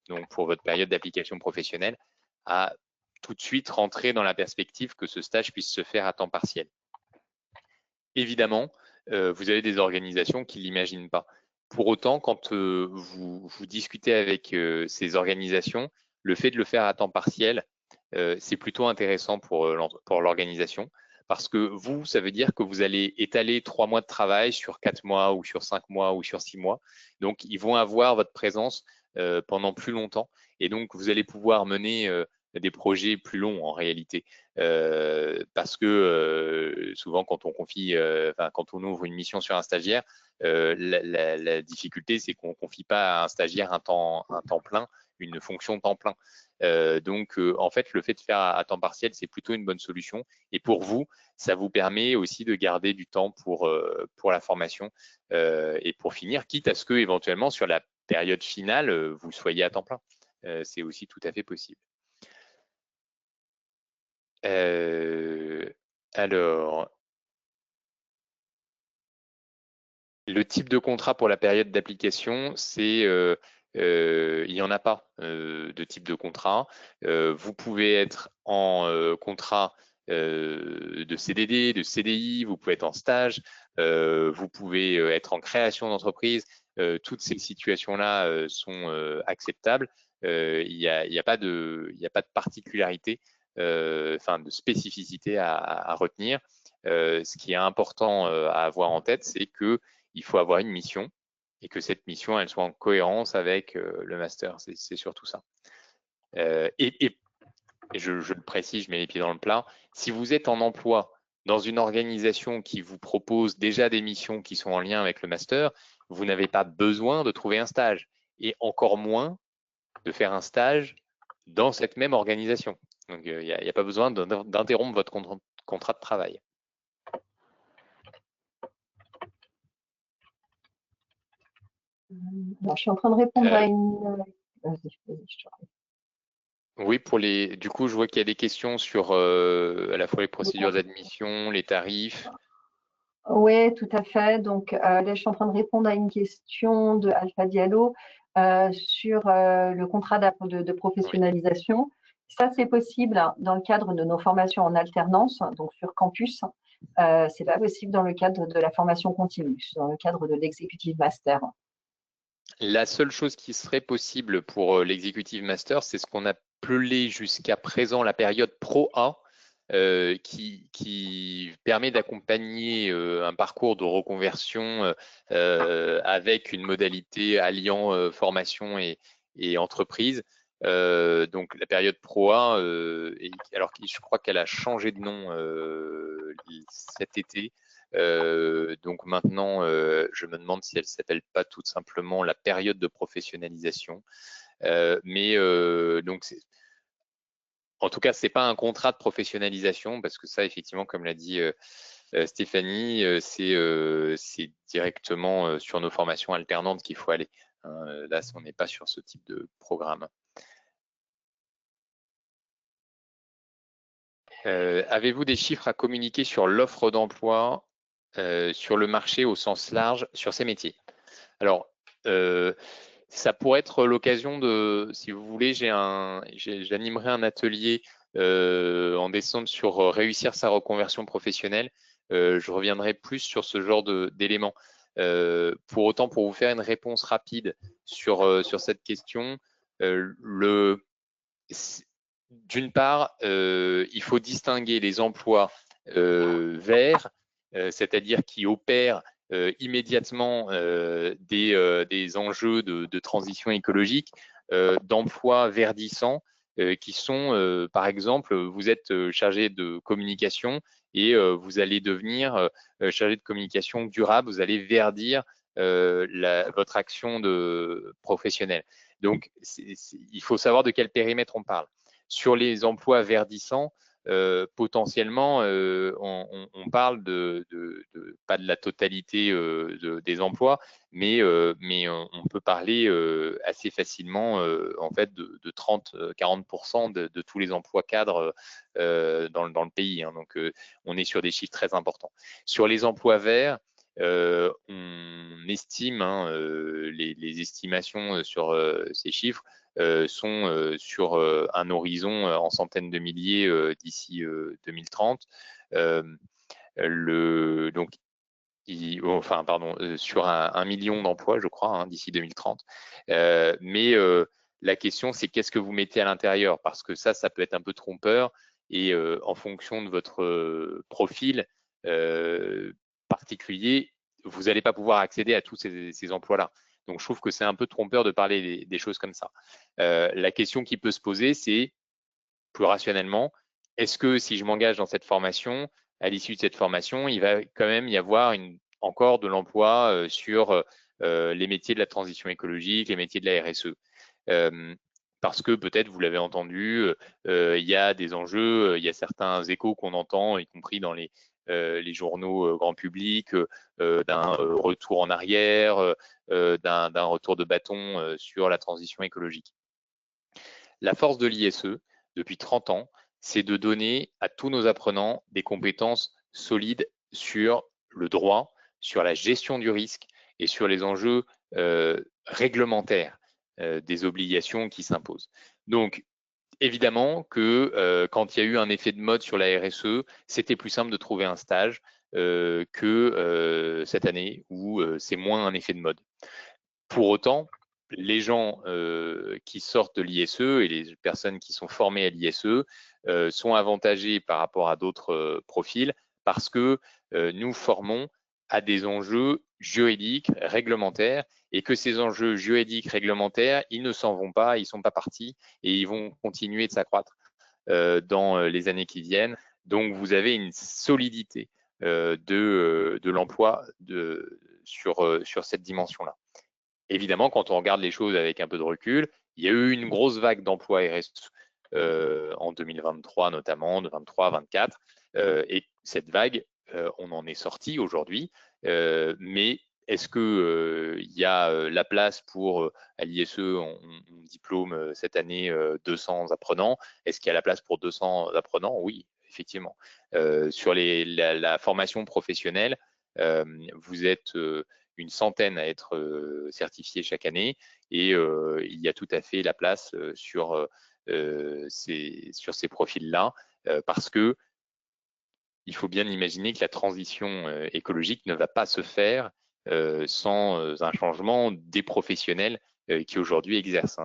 donc pour votre période d'application professionnelle, à tout de suite rentrer dans la perspective que ce stage puisse se faire à temps partiel. Évidemment, vous avez des organisations qui ne l'imaginent pas. Pour autant, quand vous discutez avec ces organisations, le fait de le faire à temps partiel, c'est plutôt intéressant pour l'organisation parce que vous, ça veut dire que vous allez étaler 3 mois de travail sur 4 mois ou sur 5 mois ou sur 6 mois. Donc, ils vont avoir votre présence pendant plus longtemps et donc vous allez pouvoir mener des projets plus longs en réalité. Parce que souvent quand on confie, quand on ouvre une mission sur un stagiaire, la difficulté c'est qu'on confie pas à un stagiaire un temps plein, une fonction temps plein. Donc en fait le fait de faire à temps partiel c'est plutôt une bonne solution et pour vous ça vous permet aussi de garder du temps pour la formation et pour finir, quitte à ce que éventuellement sur la période finale vous soyez à temps plein. C'est aussi tout à fait possible. Alors, le type de contrat pour la période d'application, c'est il n'y en a pas de type de contrat. Vous pouvez être en contrat de CDD, de CDI, vous pouvez être en stage, vous pouvez être en création d'entreprise. Toutes ces situations-là sont acceptables. Il n'y a pas de particularité, enfin de spécificité à retenir. Ce qui est important à avoir en tête, c'est que il faut avoir une mission et que cette mission, elle soit en cohérence avec le master. C'est surtout ça. Et je le précise, je mets les pieds dans le plat. Si vous êtes en emploi dans une organisation qui vous propose déjà des missions qui sont en lien avec le master, vous n'avez pas besoin de trouver un stage et encore moins de faire un stage dans cette même organisation. Donc, il n'y a pas besoin d'interrompre votre contrat de travail. Alors, je suis en train de répondre à une. Vas-y, Oui, du coup, je vois qu'il y a des questions sur à la fois les procédures d'admission, les tarifs. Oui, tout à fait. Donc, là, je suis en train de répondre à une question de Alpha Diallo sur le contrat de professionnalisation. Oui. Ça, c'est possible dans le cadre de nos formations en alternance, donc sur campus. C'est pas possible dans le cadre de la formation continue, dans le cadre de l'executive master. La seule chose qui serait possible pour l'executive master, c'est ce qu'on appelait jusqu'à présent la période Pro A, qui permet d'accompagner un parcours de reconversion avec une modalité alliant formation et entreprise. Donc la période Pro A, alors je crois qu'elle a changé de nom cet été. Donc maintenant, je me demande si elle s'appelle pas tout simplement la période de professionnalisation. Donc en tout cas, c'est pas un contrat de professionnalisation parce que ça, effectivement, comme l'a dit Stéphanie, c'est directement sur nos formations alternantes qu'il faut aller. Là, on n'est pas sur ce type de programme. Avez-vous des chiffres à communiquer sur l'offre d'emploi sur le marché au sens large sur ces métiers? Alors, ça pourrait être l'occasion de, si vous voulez, j'animerai un atelier en décembre sur réussir sa reconversion professionnelle. Je reviendrai plus sur ce genre d'éléments. Pour autant, pour vous faire une réponse rapide sur cette question, d'une part, il faut distinguer les emplois verts, c'est-à-dire qui opèrent immédiatement des enjeux de transition écologique, d'emplois verdissants qui sont, par exemple, vous êtes chargé de communication et vous allez devenir chargé de communication durable, vous allez verdir votre action professionnelle. Donc, il faut savoir de quel périmètre on parle. Sur les emplois verdissants, potentiellement, on parle pas de la totalité des emplois, mais on peut parler assez facilement en fait de 30-40% de tous les emplois cadres dans le pays. Hein. Donc, on est sur des chiffres très importants. Sur les emplois verts, on estime, hein, les estimations sur ces chiffres sont sur un horizon en centaines de milliers d'ici 2030. Donc, sur 1 million d'emplois, je crois, hein, d'ici 2030. Mais la question, c'est qu'est-ce que vous mettez à l'intérieur? Parce que ça peut être un peu trompeur et en fonction de votre profil particulier, vous n'allez pas pouvoir accéder à tous ces emplois-là. Donc, je trouve que c'est un peu trompeur de parler des choses comme ça. La question qui peut se poser, c'est plus rationnellement, est-ce que si je m'engage dans cette formation, à l'issue de cette formation, il va quand même y avoir encore de l'emploi sur les métiers de la transition écologique, les métiers de la RSE. Parce que peut-être, vous l'avez entendu, il y a des enjeux, il y a certains échos qu'on entend, y compris dans les journaux grand public, d'un retour en arrière, d'un retour de bâton sur la transition écologique. La force de l'ISE, depuis 30 ans, c'est de donner à tous nos apprenants des compétences solides sur le droit, sur la gestion du risque et sur les enjeux réglementaires des obligations qui s'imposent. Donc, évidemment que quand il y a eu un effet de mode sur la RSE, c'était plus simple de trouver un stage que cette année où c'est moins un effet de mode. Pour autant, les gens qui sortent de l'ISE et les personnes qui sont formées à l'ISE sont avantagés par rapport à d'autres profils parce que nous formons à des enjeux juridiques, réglementaires, et que ces enjeux juridiques, réglementaires, ils ne s'en vont pas, ils ne sont pas partis, et ils vont continuer de s'accroître dans les années qui viennent. Donc, vous avez une solidité de l'emploi sur cette dimension-là. Évidemment, quand on regarde les choses avec un peu de recul, il y a eu une grosse vague d'emplois RSE en 2023 notamment, de 23-24, et cette vague, on en est sorti aujourd'hui, mais est-ce que il y a la place pour, à l'ISE, on diplôme cette année 200 apprenants, est-ce qu'il y a la place pour 200 apprenants? Oui, effectivement. Sur la formation professionnelle, vous êtes une centaine à être certifiés chaque année, et il y a tout à fait la place sur ces profils-là, parce que il faut bien imaginer que la transition écologique ne va pas se faire sans un changement des professionnels qui aujourd'hui exercent.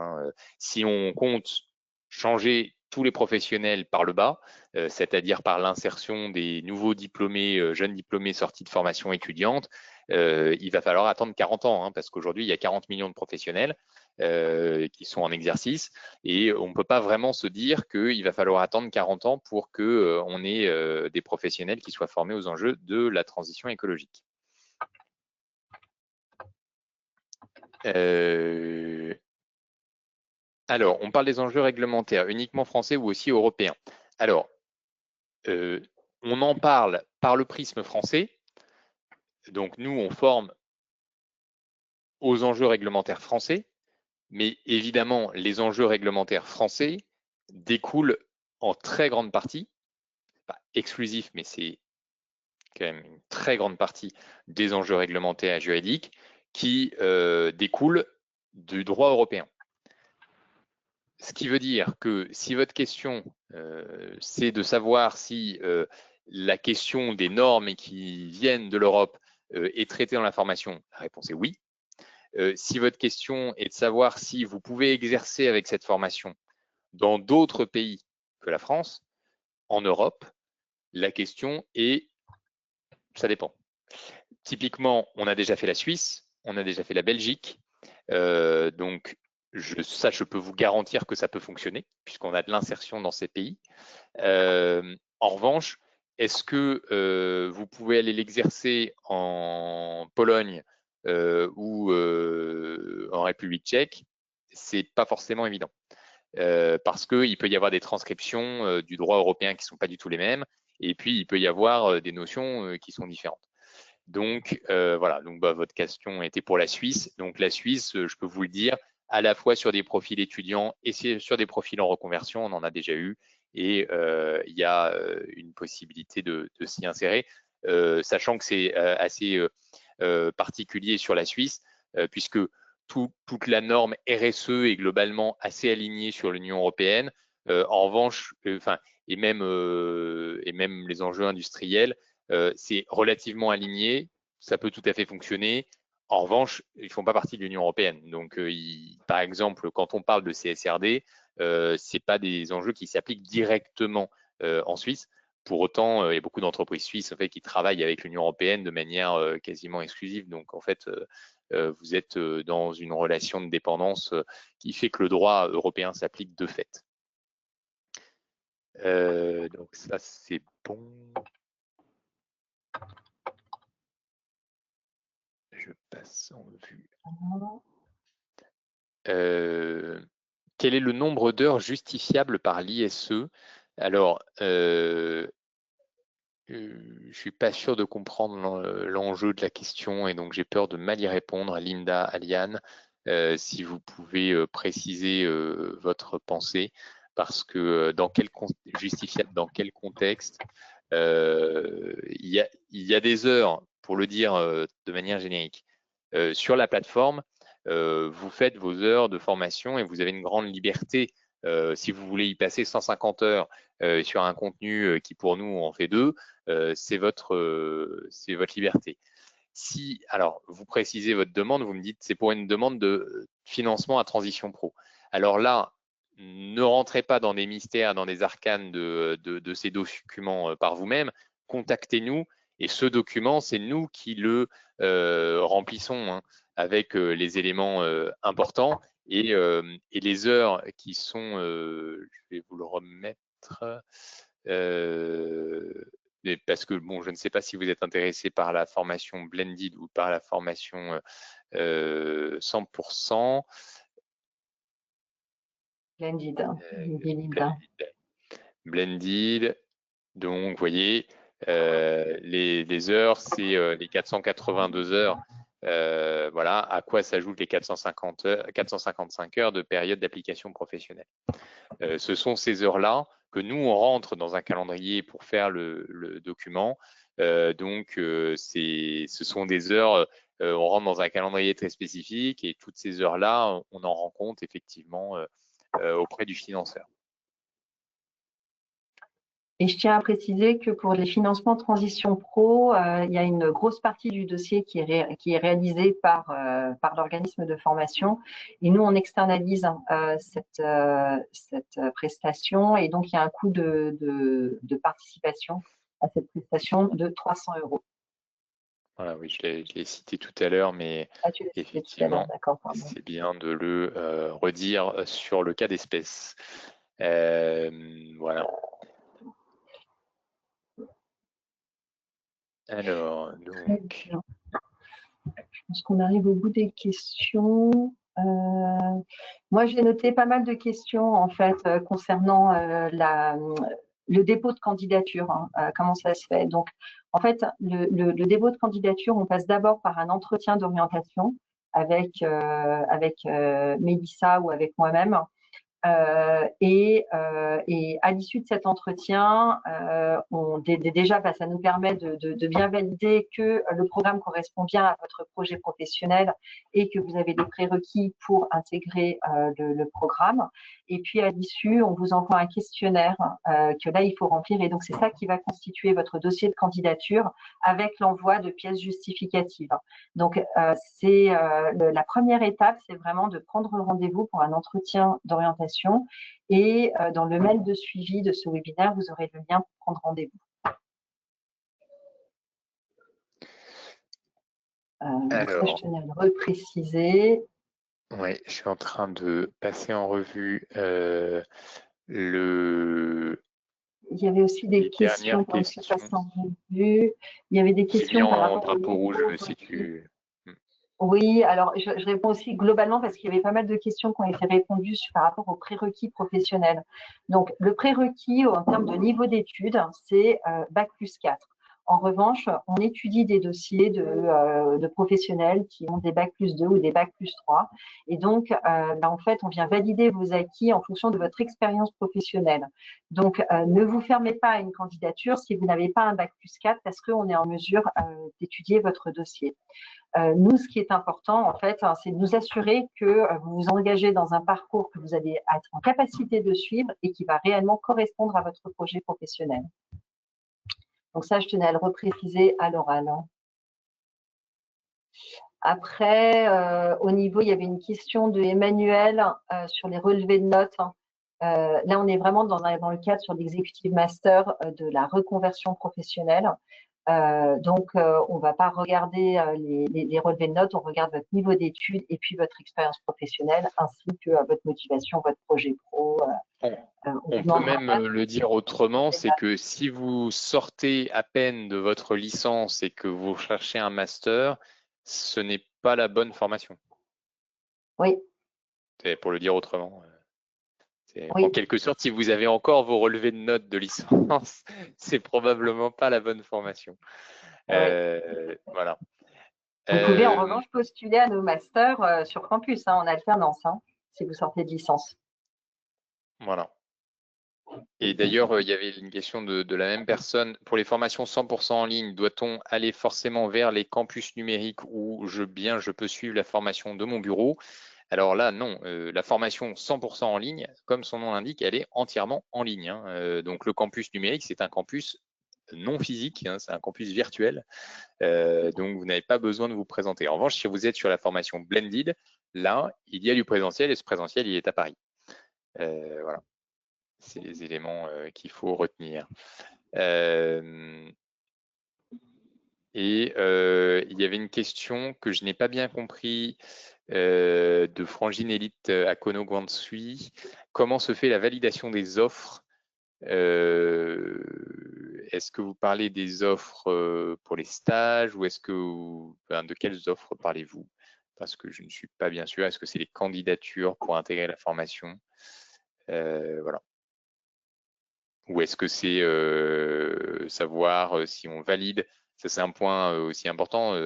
Si on compte changer tous les professionnels par le bas, c'est-à-dire par l'insertion des nouveaux diplômés, jeunes diplômés sortis de formation étudiante, il va falloir attendre 40 ans, parce qu'aujourd'hui, il y a 40 millions de professionnels qui sont en exercice, et on ne peut pas vraiment se dire qu'il va falloir attendre 40 ans pour qu'on ait des professionnels qui soient formés aux enjeux de la transition écologique. Alors, on parle des enjeux réglementaires, uniquement français ou aussi européens. Alors, on en parle par le prisme français. Donc, nous, on forme aux enjeux réglementaires français, mais évidemment, les enjeux réglementaires français découlent en très grande partie, pas exclusif, mais c'est quand même une très grande partie des enjeux réglementaires et juridiques qui découlent du droit européen. Ce qui veut dire que si votre question, c'est de savoir si la question des normes qui viennent de l'Europe est traitée dans la formation, la réponse est oui. Si votre question est de savoir si vous pouvez exercer avec cette formation dans d'autres pays que la France, en Europe, la question est, ça dépend. Typiquement, on a déjà fait la Suisse, on a déjà fait la Belgique, donc je peux vous garantir que ça peut fonctionner, puisqu'on a de l'insertion dans ces pays. En revanche, est-ce que vous pouvez aller l'exercer en Pologne ou en République tchèque? C'est pas forcément évident. Parce qu'il peut y avoir des transcriptions du droit européen qui ne sont pas du tout les mêmes, et puis il peut y avoir des notions qui sont différentes. Donc voilà, donc votre question était pour la Suisse. Donc la Suisse, je peux vous le dire, à la fois sur des profils étudiants et sur des profils en reconversion, on en a déjà eu, et il y a une possibilité de s'y insérer, sachant que c'est assez particulier sur la Suisse, puisque toute la norme RSE est globalement assez alignée sur l'Union européenne. En revanche, et même les enjeux industriels, c'est relativement aligné, ça peut tout à fait fonctionner. En revanche, ils ne font pas partie de l'Union européenne. Donc, par exemple, quand on parle de CSRD, ce n'est pas des enjeux qui s'appliquent directement en Suisse. Pour autant, il y a beaucoup d'entreprises suisses en fait, qui travaillent avec l'Union européenne de manière quasiment exclusive. Donc, en fait, vous êtes dans une relation de dépendance qui fait que le droit européen s'applique de fait. Donc, ça, c'est bon. Je passe en vue. Quel est le nombre d'heures justifiables par l'ISE? Alors, je ne suis pas sûr de comprendre l'enjeu de la question, et donc j'ai peur de mal y répondre. Linda, Aliane, si vous pouvez préciser votre pensée. parce que justifiable dans quel contexte. Il y a des heures, pour le dire de manière générique, sur la plateforme, vous faites vos heures de formation et vous avez une grande liberté. Si vous voulez y passer 150 heures sur un contenu qui pour nous en fait 2, c'est votre liberté. Si, alors, vous précisez votre demande, vous me dites c'est pour une demande de financement à Transition Pro. Alors là, ne rentrez pas dans des mystères, dans des arcanes de ces documents par vous-même. Contactez-nous et ce document, c'est nous qui le remplissons hein, avec les éléments importants et les heures qui sont, je vais vous le remettre. Parce que bon, je ne sais pas si vous êtes intéressé par la formation blended ou par la formation 100%. Blended. Blended. Donc, vous voyez, les heures, c'est les 482 heures. Voilà, à quoi s'ajoutent les 455 heures de période d'application professionnelle. Ce sont ces heures-là que nous, on rentre dans un calendrier pour faire le document. Donc, ce sont des heures, on rentre dans un calendrier très spécifique et toutes ces heures-là, on en rend compte effectivement auprès du financeur. Et je tiens à préciser que pour les financements Transition Pro, il y a une grosse partie du dossier qui est réalisée par l'organisme de formation. Et nous, on externalise cette prestation. Et donc, il y a un coût de participation à cette prestation de 300 €. Voilà, oui, je l'ai cité tout à l'heure, mais effectivement, c'est bien de le redire sur le cas d'espèce. Voilà. Alors, donc. Je pense qu'on arrive au bout des questions. Moi, j'ai noté pas mal de questions en fait concernant le dépôt de candidature. Comment ça se fait? Donc, en fait, le dépôt de candidature, on passe d'abord par un entretien d'orientation avec Mélissa ou avec moi-même. Et à l'issue de cet entretien, déjà, ça nous permet de bien valider que le programme correspond bien à votre projet professionnel et que vous avez les prérequis pour intégrer le programme. Et puis, à l'issue, on vous envoie un questionnaire que là, il faut remplir. Et donc, c'est ça qui va constituer votre dossier de candidature avec l'envoi de pièces justificatives. Donc, la première étape, c'est vraiment de prendre le rendez-vous pour un entretien d'orientation. Et dans le mail de suivi de ce webinaire, vous aurez le lien pour prendre rendez-vous. Alors, ça, je tenais à le repréciser. Oui, je suis en train de passer en revue Il y avait aussi des questions quand je passe en revue. Il y avait des questions par rapport au drapeau rouge, si tu. Oui, alors je réponds aussi globalement parce qu'il y avait pas mal de questions qui ont été répondues par rapport aux prérequis professionnels. Donc, le prérequis en termes de niveau d'études, c'est Bac+4. En revanche, on étudie des dossiers de professionnels qui ont des Bac+2 ou des Bac+3. Et donc, en fait, on vient valider vos acquis en fonction de votre expérience professionnelle. Donc, ne vous fermez pas à une candidature si vous n'avez pas un Bac+4 parce qu'on est en mesure d'étudier votre dossier. Nous, ce qui est important, en fait, c'est de nous assurer que vous vous engagez dans un parcours que vous allez être en capacité de suivre et qui va réellement correspondre à votre projet professionnel. Donc ça, je tenais à le repréciser à l'oral. Après, au niveau, il y avait une question de Emmanuel sur les relevés de notes. Là, on est vraiment dans le cadre sur l'executive master de la reconversion professionnelle. Donc, on ne va pas regarder les relevés de notes, on regarde votre niveau d'études et puis votre expérience professionnelle ainsi que votre motivation, votre projet pro. On peut même le dire autrement, c'est que si vous sortez à peine de votre licence et que vous cherchez un master, ce n'est pas la bonne formation. Oui. C'est pour le dire autrement. Oui. En quelque sorte, si vous avez encore vos relevés de notes de licence, c'est probablement pas la bonne formation. Voilà. Vous pouvez en revanche postuler à nos masters sur campus, en alternance, si vous sortez de licence. Voilà. Et d'ailleurs, il y avait une question de la même personne. Pour les formations 100% en ligne, doit-on aller forcément vers les campus numériques où je peux suivre la formation de mon bureau? Alors là, non. La formation 100% en ligne, comme son nom l'indique, elle est entièrement en ligne, hein. Donc le campus numérique, c'est un campus non physique, hein, c'est un campus virtuel. Donc vous n'avez pas besoin de vous présenter. En revanche, si vous êtes sur la formation Blended, là, il y a du présentiel et ce présentiel, il est à Paris. Voilà. C'est les éléments qu'il faut retenir. Il y avait une question que je n'ai pas bien compris de Frangine Elite à Kono Guansui. Comment se fait la validation des offres? Est-ce que vous parlez des offres pour les stages ou est-ce que de quelles offres parlez-vous? Parce que je ne suis pas bien sûr. Est-ce que c'est les candidatures pour intégrer la formation? Voilà. Ou est-ce que c'est savoir si on valide? Ça, c'est un point aussi important.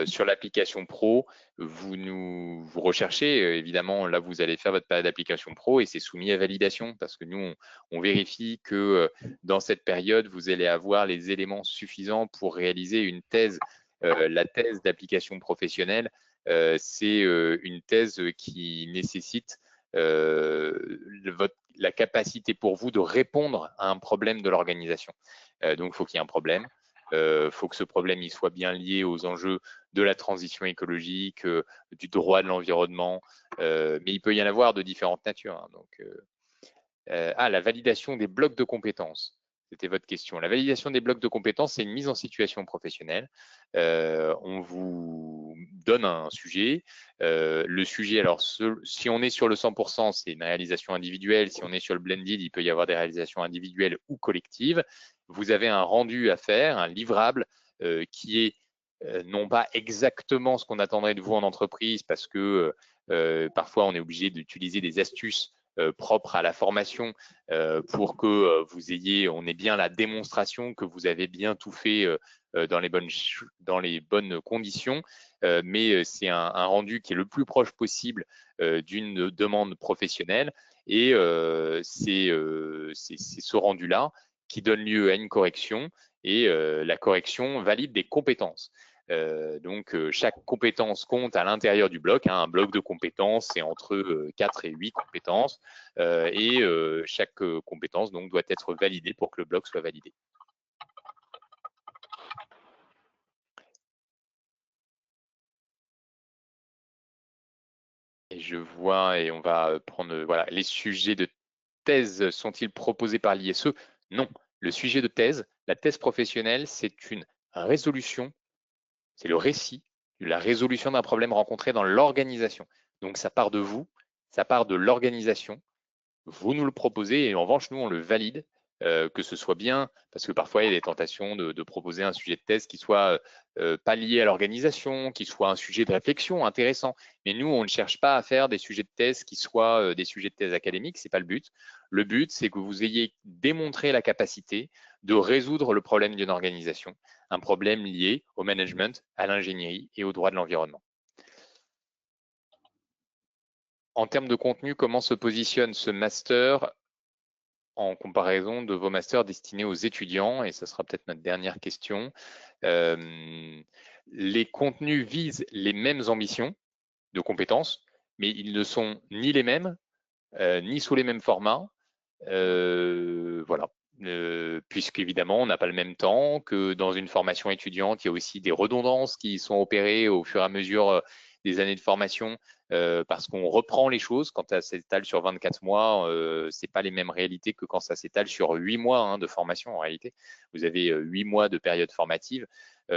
Sur l'application pro, vous recherchez, évidemment, là, vous allez faire votre période d'application pro et c'est soumis à validation parce que nous, on vérifie que dans cette période, vous allez avoir les éléments suffisants pour réaliser une thèse. La thèse d'application professionnelle, c'est une thèse qui nécessite la capacité pour vous de répondre à un problème de l'organisation. Donc, il faut qu'il y ait un problème. Faut que ce problème il soit bien lié aux enjeux de la transition écologique, du droit de l'environnement, mais il peut y en avoir de différentes natures, hein. Donc, la validation des blocs de compétences. C'était votre question. La validation des blocs de compétences, c'est une mise en situation professionnelle. On vous donne un sujet. Le sujet, alors si on est sur le 100%, c'est une réalisation individuelle. Si on est sur le blended, il peut y avoir des réalisations individuelles ou collectives. Vous avez un rendu à faire, un livrable qui est non pas exactement ce qu'on attendrait de vous en entreprise, parce que parfois on est obligé d'utiliser des astuces propre à la formation pour que on ait bien la démonstration que vous avez bien tout fait dans les bonnes conditions, mais c'est un rendu qui est le plus proche possible d'une demande professionnelle et c'est ce rendu-là qui donne lieu à une correction et la correction valide des compétences. Donc, chaque compétence compte à l'intérieur du bloc, hein. Un bloc de compétences, c'est entre 4 et 8 compétences et chaque compétence donc, doit être validée pour que le bloc soit validé. Et je vois, et on va prendre, voilà, les sujets de thèse sont-ils proposés par l'ISE? Non. Le sujet de thèse, la thèse professionnelle, c'est une résolution, c'est le récit de la résolution d'un problème rencontré dans l'organisation. Donc, ça part de vous, ça part de l'organisation. Vous nous le proposez et en revanche, nous, on le valide, que ce soit bien, parce que parfois, il y a des tentations de proposer un sujet de thèse qui soit pas lié à l'organisation, qui soit un sujet de réflexion intéressant. Mais nous, on ne cherche pas à faire des sujets de thèse qui soient des sujets de thèse académiques, c'est pas le but. Le but, c'est que vous ayez démontré la capacité de résoudre le problème d'une organisation, un problème lié au management, à l'ingénierie et au droit de l'environnement. En termes de contenu, comment se positionne ce master en comparaison de vos masters destinés aux étudiants? Et ce sera peut-être notre dernière question. Les contenus visent les mêmes ambitions de compétences, mais ils ne sont ni les mêmes, ni sous les mêmes formats. Voilà. Puisqu'évidemment, on n'a pas le même temps que dans une formation étudiante, il y a aussi des redondances qui sont opérées au fur et à mesure des années de formation, parce qu'on reprend les choses quand ça s'étale sur 24 mois, c'est pas les mêmes réalités que quand ça s'étale sur 8 mois hein, de formation en réalité. Vous avez 8 mois de période formative,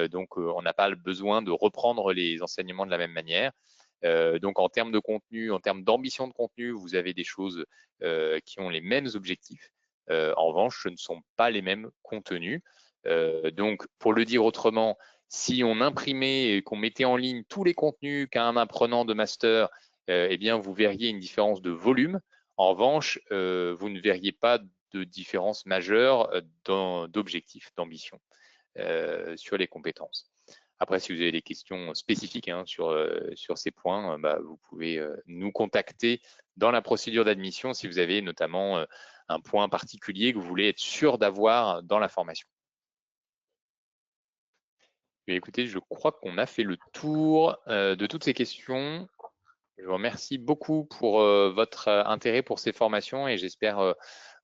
donc on n'a pas le besoin de reprendre les enseignements de la même manière. Donc en termes de contenu, en termes d'ambition de contenu, vous avez des choses qui ont les mêmes objectifs. En revanche, ce ne sont pas les mêmes contenus. Donc pour le dire autrement, si on imprimait et qu'on mettait en ligne tous les contenus qu'a un apprenant de master, eh bien vous verriez une différence de volume. En revanche, vous ne verriez pas de différence majeure d'objectifs, d'ambition sur les compétences. Après, si vous avez des questions spécifiques hein, sur ces points, vous pouvez nous contacter dans la procédure d'admission si vous avez notamment point particulier que vous voulez être sûr d'avoir dans la formation. Et écoutez, je crois qu'on a fait le tour de toutes ces questions. Je vous remercie beaucoup pour votre intérêt pour ces formations et j'espère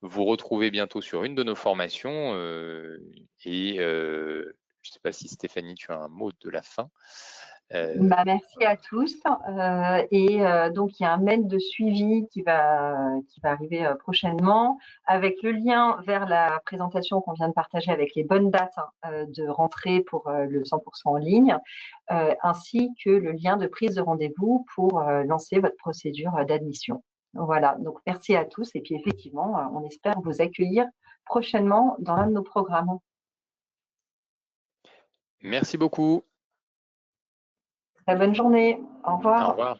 vous retrouver bientôt sur une de nos formations. Je ne sais pas si Stéphanie, tu as un mot de la fin. Merci à tous. Donc, il y a un mail de suivi qui va arriver prochainement avec le lien vers la présentation qu'on vient de partager avec les bonnes dates de rentrée pour le 100% en ligne, ainsi que le lien de prise de rendez-vous pour lancer votre procédure d'admission. Voilà, donc merci à tous et puis effectivement, on espère vous accueillir prochainement dans l'un de nos programmes. Merci beaucoup. Très bonne journée. Au revoir. Au revoir.